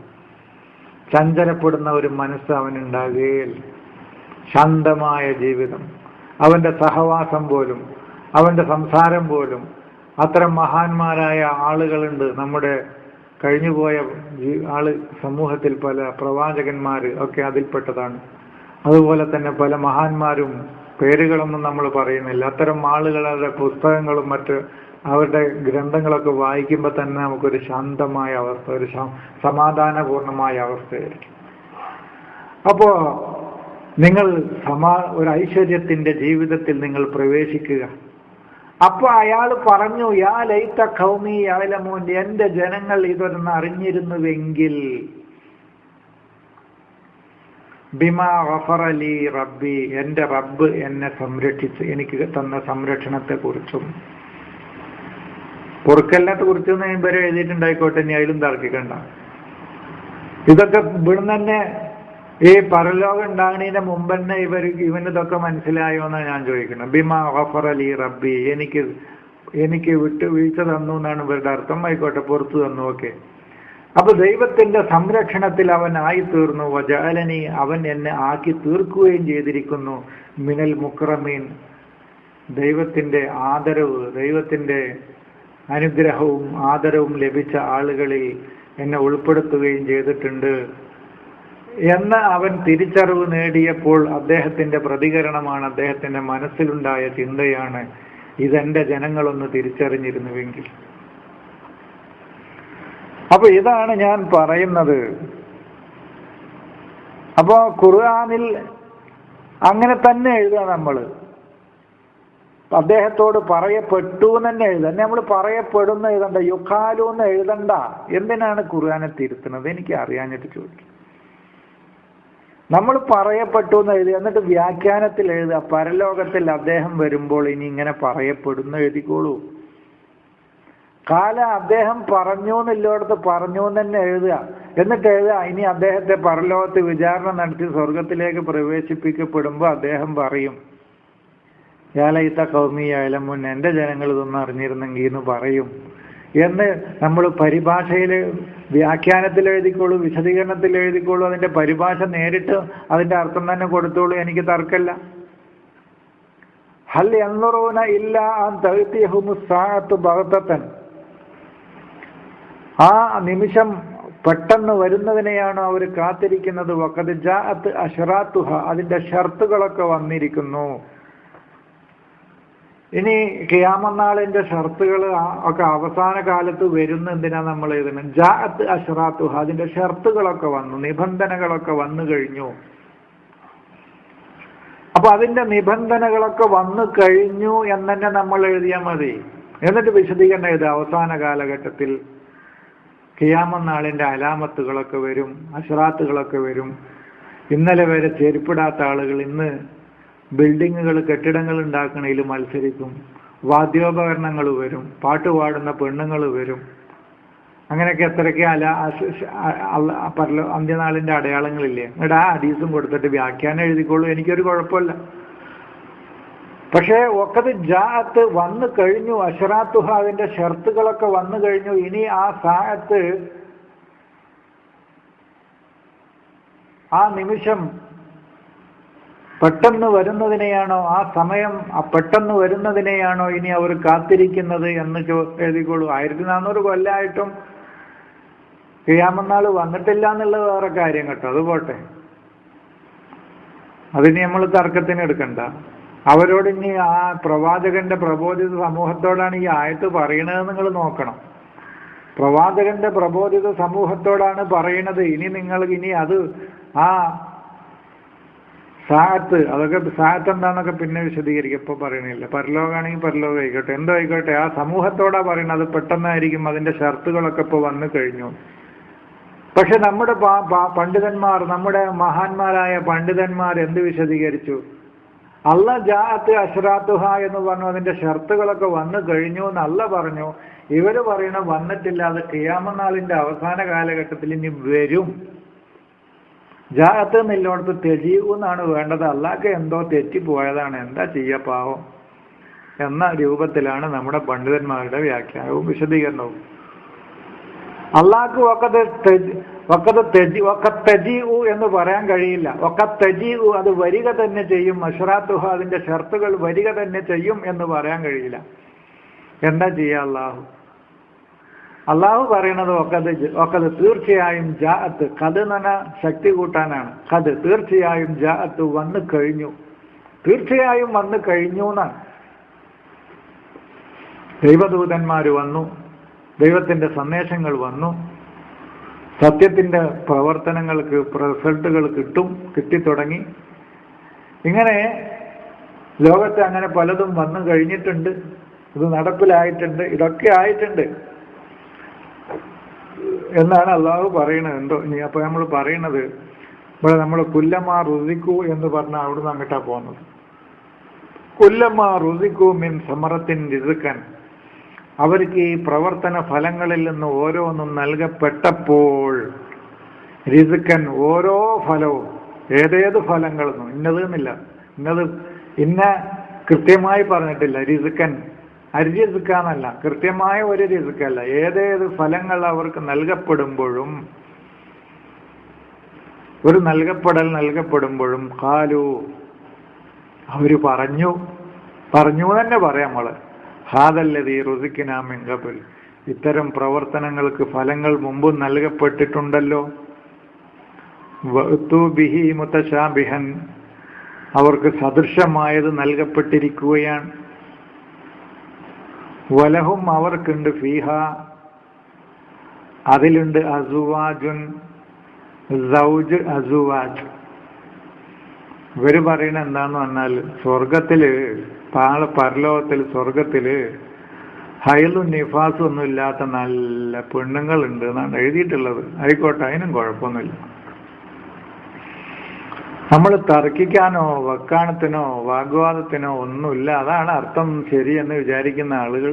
S1: ചഞ്ചലപ്പെടുന്ന ഒരു മനസ്സ് അവനുണ്ടാകുകയില്ല. ശാന്തമായ ജീവിതം, അവന്റെ സഹവാസം പോലും, അവന്റെ സംസാരം പോലും. അത്തരം മഹാന്മാരായ ആളുകളുണ്ട് നമ്മുടെ കഴിഞ്ഞുപോയ സമൂഹത്തിൽ, പല പ്രവാചകന്മാർ ഒക്കെ അതിൽപ്പെട്ടതാണ്. അതുപോലെ തന്നെ പല മഹാന്മാരും, പേരുകളൊന്നും നമ്മൾ പറയുന്നില്ല, അത്തരം ആളുകളുടെ പുസ്തകങ്ങളും മറ്റ് അവരുടെ ഗ്രന്ഥങ്ങളൊക്കെ വായിക്കുമ്പോൾ തന്നെ നമുക്കൊരു ശാന്തമായ അവസ്ഥ, ഒരു സമാധാനപൂർണമായ അവസ്ഥയായിരിക്കും. അപ്പോ നിങ്ങൾ ഒരു ഐശ്വര്യത്തിന്റെ ജീവിതത്തിൽ നിങ്ങൾ പ്രവേശിക്കുക. അപ്പൊ അയാൾ പറഞ്ഞു, യാ ലൈത ഖൗമി യഅലമൂൻ, എന്റെ ജനങ്ങൾ ഇതൊന്ന് അറിഞ്ഞിരുന്നുവെങ്കിൽ, ബിമാ ഗഫറ ലി റബ്ബി, എന്റെ റബ്ബ് എന്നെ സംരക്ഷിച്ച് എനിക്ക് തന്ന സംരക്ഷണത്തെ കുറിച്ചും, പൊറുക്കലിനത്തെ കുറിച്ചൊന്നും ഇവരെ എഴുതിയിട്ടുണ്ടായിക്കോട്ടെ, ഇനി അതിലും തർക്കിക്കണ്ട. ഇതൊക്കെ ഇവിടുന്ന് തന്നെ ഈ പരലോകം ഉണ്ടാകുന്നതിന് മുമ്പ് തന്നെ ഇവനിതൊക്കെ മനസ്സിലായോ എന്നാണ് ഞാൻ ചോദിക്കുന്നത്. ബിമാ ഗഫറ ലി റബ്ബി, എനിക്ക് വീഴ്ച തന്നു എന്നാണ് ഇവരുടെ അർത്ഥം. ആയിക്കോട്ടെ, പുറത്തു തന്നു, ഓക്കെ. അപ്പൊ ദൈവത്തിന്റെ സംരക്ഷണത്തിൽ അവൻ ആയി തീർന്നു. വജഅലനി, അവൻ എന്നെ ആക്കി തീർക്കുകയും ചെയ്തിരിക്കുന്നു. മിനൽ മുക്രമീൻ, ദൈവത്തിന്റെ ആദരവ്, ദൈവത്തിന്റെ അനുഗ്രഹവും ആദരവും ലഭിച്ച ആളുകളിൽ എന്നെ ഉൾപ്പെടുത്തുകയും ചെയ്തിട്ടുണ്ട് എന്ന് അവൻ തിരിച്ചറിവ് നേടിയപ്പോൾ അദ്ദേഹത്തിന്റെ പ്രതികരണമാണ്, അദ്ദേഹത്തിന്റെ മനസ്സിലുണ്ടായ ചിന്തയാണ്, ഇതെന്റെ ജനങ്ങളൊന്ന് തിരിച്ചറിഞ്ഞിരുന്നുവെങ്കിൽ. അപ്പൊ ഇതാണ് ഞാൻ പറയുന്നത്. അപ്പോ ഖുർആനിൽ അങ്ങനെ തന്നെ എഴുതുക. നമ്മള് അദ്ദേഹത്തോട് പറയപ്പെട്ടു എന്ന് തന്നെ എഴുതാൻ, നമ്മൾ പറയപ്പെടുന്ന എഴുതണ്ട, യുക്കാലു എന്ന് എഴുതണ്ട. എന്തിനാണ് ഖുർആനെ തിരുത്തുന്നത്? എനിക്ക് അറിയാഞ്ഞിട്ട് ചോദിക്കും. നമ്മൾ പറയപ്പെട്ടു എന്ന് എഴുതി, എന്നിട്ട് വ്യാഖ്യാനത്തിൽ എഴുതുക, പരലോകത്തിൽ അദ്ദേഹം വരുമ്പോൾ ഇനി ഇങ്ങനെ പറയപ്പെടുന്ന എഴുതിക്കോളൂ. കാല, അദ്ദേഹം പറഞ്ഞു എന്നില്ലോടത്ത് പറഞ്ഞു എന്ന് തന്നെ എഴുതുക. എന്നിട്ട് എഴുതുക, ഇനി അദ്ദേഹത്തെ പരലോകത്ത് വിചാരണ നടത്തി സ്വർഗത്തിലേക്ക് പ്രവേശിപ്പിക്കപ്പെടുമ്പോൾ അദ്ദേഹം പറയും, യാ ലൈത ഖൗമി യഅലമൂൻ, എന്റെ ജനങ്ങൾ ഇതൊന്നും അറിഞ്ഞിരുന്നെങ്കിൽ എന്ന് പറയും എന്ന് നമ്മൾ പരിഭാഷയിൽ, വ്യാഖ്യാനത്തിൽ എഴുതിക്കോളൂ, വിശദീകരണത്തിൽ എഴുതിക്കോളൂ. അതിന്റെ പരിഭാഷ നേരിട്ട് അതിന്റെ അർത്ഥം തന്നെ കൊടുത്തോളൂ, എനിക്ക് തർക്കമില്ല. ഹൽ യൻദുറൂന ഇല്ലാ അൻ തഅതിയഹുമുസ് സാഅത്തു ബഗ്തതൻ, ആ നിമിഷം പെട്ടെന്ന് വരുന്നതിനെയാണോ അവർ കാത്തിരിക്കുന്നത്? വഖദ് ജാഅത് അശ്റാത്തുഹ, അതിന്റെ ഷർത്തുകളൊക്കെ വന്നിരിക്കുന്നു. ഇനി ഖിയാമത്ത് നാളിന്റെ ഷർത്തുകൾ ഒക്കെ അവസാന കാലത്ത് വരുന്ന എന്തിനാ നമ്മൾ എഴുതുന്നത്? ജാഅത്ത് അശ്റാത്തുഹ, അതിന്റെ ഷർത്തുകളൊക്കെ വന്നു, നിബന്ധനകളൊക്കെ വന്നു കഴിഞ്ഞു. അപ്പൊ അതിന്റെ നിബന്ധനകളൊക്കെ വന്നു കഴിഞ്ഞു എന്ന് തന്നെ നമ്മൾ എഴുതിയാൽ മതി. എന്നിട്ട് വിശദീകരണം എഴുതുക, അവസാന കാലഘട്ടത്തിൽ ഖിയാമത്ത് നാളിന്റെ അലാമത്തുകളൊക്കെ വരും, അശ്റാത്തുകളൊക്കെ വരും. ഇന്നലെ വരെ ചെരുപ്പിടാത്ത ആളുകൾ ഇന്ന് ബിൽഡിങ്ങുകൾ, കെട്ടിടങ്ങൾ ഉണ്ടാക്കണതിൽ മത്സരിക്കും. വാദ്യോപകരണങ്ങൾ വരും, പാട്ടുപാടുന്ന പെണ്ണുങ്ങൾ വരും. അങ്ങനെയൊക്കെ എത്രയൊക്കെ അന്ത്യനാളിന്റെ അടയാളങ്ങളില്ലേ? എന്നിട്ട് ആ ഹദീസും കൊടുത്തിട്ട് വ്യാഖ്യാനം എഴുതിക്കോളൂ, എനിക്കൊരു കുഴപ്പമില്ല. പക്ഷേ വഖദ് ജാഅത്ത് വന്നു കഴിഞ്ഞു, അശ്റാത്തുഹ, അതിന്റെ ഷർത്തുകളൊക്കെ വന്നു കഴിഞ്ഞു. ഇനി ആ സാഅത്ത്, ആ നിമിഷം പെട്ടെന്ന് വരുന്നതിനെയാണോ, ആ സമയം പെട്ടെന്ന് വരുന്നതിനെയാണോ ഇനി അവർ കാത്തിരിക്കുന്നത് എന്ന് എഴുതിക്കോളൂ. 1400 കൊല്ലമായിട്ടും ഖിയാമത്ത് നാൾ വന്നിട്ടില്ല എന്നുള്ളത് വേറെ കാര്യം കേട്ടോ, അത് പോട്ടെ, അതിന് നമ്മൾ തർക്കത്തിന് എടുക്കണ്ട. അവരോട് ഇനി ആ പ്രവാചകന്റെ പ്രബോധിത സമൂഹത്തോടാണ് ഈ ആയത്ത് പറയണത് നിങ്ങൾ നോക്കണം. പ്രവാചകന്റെ പ്രബോധിത സമൂഹത്തോടാണ് പറയണത്. ഇനി അത് ആ സാഹത്ത്, അതൊക്കെ സാഹത്ത് എന്താണെന്നൊക്കെ പിന്നെ വിശദീകരിക്കും, ഇപ്പൊ പറയണില്ല. പരലോകാണെങ്കിൽ പരലോകം ആയിക്കോട്ടെ, എന്തോ ആയിക്കോട്ടെ, ആ സമൂഹത്തോടാ പറയണത്. പെട്ടെന്നായിരിക്കും അതിന്റെ ഷർത്തുകളൊക്കെ ഇപ്പൊ വന്നു കഴിഞ്ഞു. പക്ഷെ നമ്മുടെ പണ്ഡിതന്മാർ, നമ്മുടെ മഹാന്മാരായ പണ്ഡിതന്മാർ എന്ത് വിശദീകരിച്ചു? അല്ല ജാഅത്ത് അശ്റാത്തുഹ എന്ന് പറഞ്ഞു, അതിന്റെ ഷർത്തുകളൊക്കെ വന്നു കഴിഞ്ഞു എന്ന് അല്ല പറഞ്ഞു. ഇവര് പറയണ വന്നിട്ടില്ല, അത് ഖിയാമത്ത് നാളിന്റെ അവസാന കാലഘട്ടത്തിൽ ഇനി വരും. ജാഅത്ത് എന്നില്ലോടത്ത് തെജീവു എന്നാണ് വേണ്ടത്. അല്ലാഹ്ക്ക് എന്തോ തെറ്റിപ്പോയതാണ്, എന്താ ചെയ്യ പാവം എന്ന രൂപത്തിലാണ് നമ്മുടെ പണ്ഡിതന്മാരുടെ വ്യാഖ്യാനവും വിശദീകരണവും. അള്ളാഹ്ക്ക് വഖത്തജീഉ എന്ന് പറയാൻ കഴിയില്ല. വഖത്തജീഉ അത് വരിക തന്നെ ചെയ്യും. അശ്റാത്തുഹ അതിന്റെ ഷർത്തുകൾ വരിക തന്നെ ചെയ്യും എന്ന് പറയാൻ കഴിയില്ല. എന്താ ചെയ്യുക? അള്ളാഹു പറയണത് വഖദ് തീർച്ചയായും ജാഅത്ത്, ഖദ് എന്ന് പറഞ്ഞാൽ ശക്തി കൂട്ടാനാണ്. ഖദ് തീർച്ചയായും ജാഅത്ത് വന്നു കഴിഞ്ഞു, തീർച്ചയായും വന്നു കഴിഞ്ഞു എന്നാണ്. ദൈവദൂതന്മാര് വന്നു, ദൈവത്തിന്റെ സന്ദേശങ്ങൾ വന്നു, സത്യത്തിന്റെ പ്രവർത്തനങ്ങൾക്ക് റിസൾട്ടുകൾ കിട്ടിത്തുടങ്ങി. ഇങ്ങനെ ലോകത്ത് അങ്ങനെ പലതും വന്നു കഴിഞ്ഞിട്ടുണ്ട്, ഇത് നടപ്പിലായിട്ടുണ്ട്, ഇതൊക്കെ ആയിട്ടുണ്ട് എന്നാണ് അള്ളാഹു പറയണത്. എന്തോ ഇനി അപ്പൊ നമ്മൾ പറയണത് ഇവിടെ നമ്മൾ കുല്ലമാ റുസിക്കു എന്ന് പറഞ്ഞാൽ അവിടുന്ന് അങ്ങോട്ടാ പോകുന്നത്. കുല്ലമാ റുസിക്കു മിൻ സമറത്തിൻ റിസ്കൻ, അവർക്ക് ഈ പ്രവർത്തന ഫലങ്ങളിൽ നിന്ന് ഓരോന്നും നൽകപ്പെട്ടപ്പോൾ, റിസ്കൻ ഓരോ ഫലവും, ഏതേത് ഫലങ്ങളെന്നും ഇന്നത് എന്നില്ല, ഇന്ന കൃത്യമായി പറഞ്ഞിട്ടില്ല. റിസ്കൻ അരിസ്ക്കാന്നല്ല, കൃത്യമായ ഒരു റിസ്ക്കല്ല, ഏതേത് ഫലങ്ങൾ അവർക്ക് നൽകപ്പെടുമ്പോഴും, ഒരു നൽകപ്പെടുമ്പോഴും ഖാലു അവര് പറഞ്ഞു തന്നെ പറയാം നമ്മള്, ഹാദല്ലദീ റുസിഖ്നാ മിൻ ഖബൽ, ഇത്തരം പ്രവർത്തനങ്ങൾക്ക് ഫലങ്ങൾ മുമ്പ് നൽകപ്പെട്ടിട്ടുണ്ടല്ലോ. വഅ്തു ബിഹി മുതശാബിഹൻ, അവർക്ക് സദൃശമായത് നൽകപ്പെട്ടിരിക്കുകയാണ്. വലഹും അവർക്കുണ്ട് ഫീഹ അതിലുണ്ട് അസുവാജുൻ സൗജ് അസുവാജ്. ഇവര് പറയണ എന്താന്ന് പറഞ്ഞാൽ സ്വർഗത്തില് പരലോകത്തിൽ സ്വർഗത്തില് ഹൈലും നിഫാസും ഒന്നും ഇല്ലാത്ത നല്ല പെണ്ണുങ്ങളുണ്ട് എന്നാണ് എഴുതിയിട്ടുള്ളത്. ആയിക്കോട്ടെ, അതിനും കുഴപ്പമൊന്നുമില്ല. നമ്മൾ തർക്കിക്കാനോ വക്കാണത്തിനോ വാഗ്വാദത്തിനോ ഒന്നുമില്ല. അതാണ് അർത്ഥം ശരിയെന്ന് വിചാരിക്കുന്ന ആളുകൾ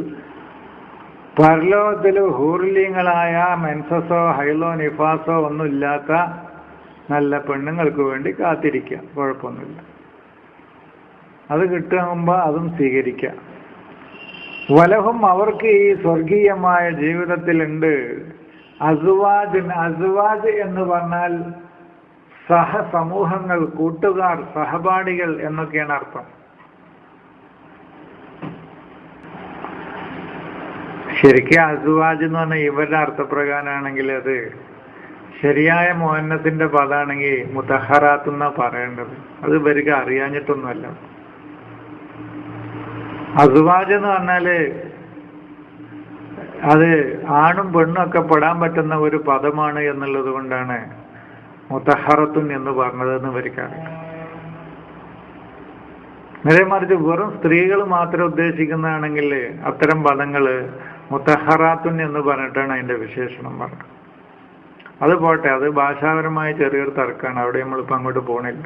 S1: പരലോകത്തില് ഹൂർലിങ്ങളായ മെൻസസോ ഹൈലോ നിഫാസോ ഒന്നുമില്ലാത്ത നല്ല പെണ്ണുങ്ങൾക്ക് വേണ്ടി കാത്തിരിക്കുക, കുഴപ്പമൊന്നുമില്ല. അത് കിട്ടുമ്പോ അതും സ്വീകരിക്കുക. വലഹും അവർക്ക് ഈ സ്വർഗീയമായ ജീവിതത്തിലുണ്ട് അസുവാജ്. അസുവാജ് എന്ന് പറഞ്ഞാൽ സഹസമൂഹങ്ങൾ, കൂട്ടുകാർ, സഹപാഠികൾ എന്നൊക്കെയാണ് അർത്ഥം. ശരിക്കും അസുവാജ് എന്ന് പറഞ്ഞാൽ ഇവരുടെ അർത്ഥപ്രകാരമാണെങ്കിൽ അത് ശരിയായ മുഹന്നത്തിന്റെ പദാണെങ്കിൽ മുതഹറാത്ത് എന്നാ പറയേണ്ടത്. അത് ഇവർക്ക് അറിയാഞ്ഞിട്ടൊന്നുമല്ല. അസുവാജ് എന്ന് പറഞ്ഞാല് അത് ആണും പെണ്ണും ഒക്കെ പെടാൻ പറ്റുന്ന ഒരു പദമാണ് എന്നുള്ളത് കൊണ്ടാണ് മുതഹറത്തുൻ എന്ന് പറഞ്ഞതെന്ന് ഇവർക്കറിയാം. നേരെ മറിച്ച് വെറും സ്ത്രീകൾ മാത്രം ഉദ്ദേശിക്കുന്നതാണെങ്കിൽ അത്തരം പദങ്ങള് മുതഹറാത്തുൻ എന്ന് പറഞ്ഞിട്ടാണ് അതിന്റെ വിശേഷണം പറഞ്ഞത്. അത് പോട്ടെ, അത് ഭാഷാപരമായ ചെറിയൊരു തർക്കമാണ്, അവിടെ നമ്മളിപ്പോ അങ്ങോട്ട് പോണില്ല.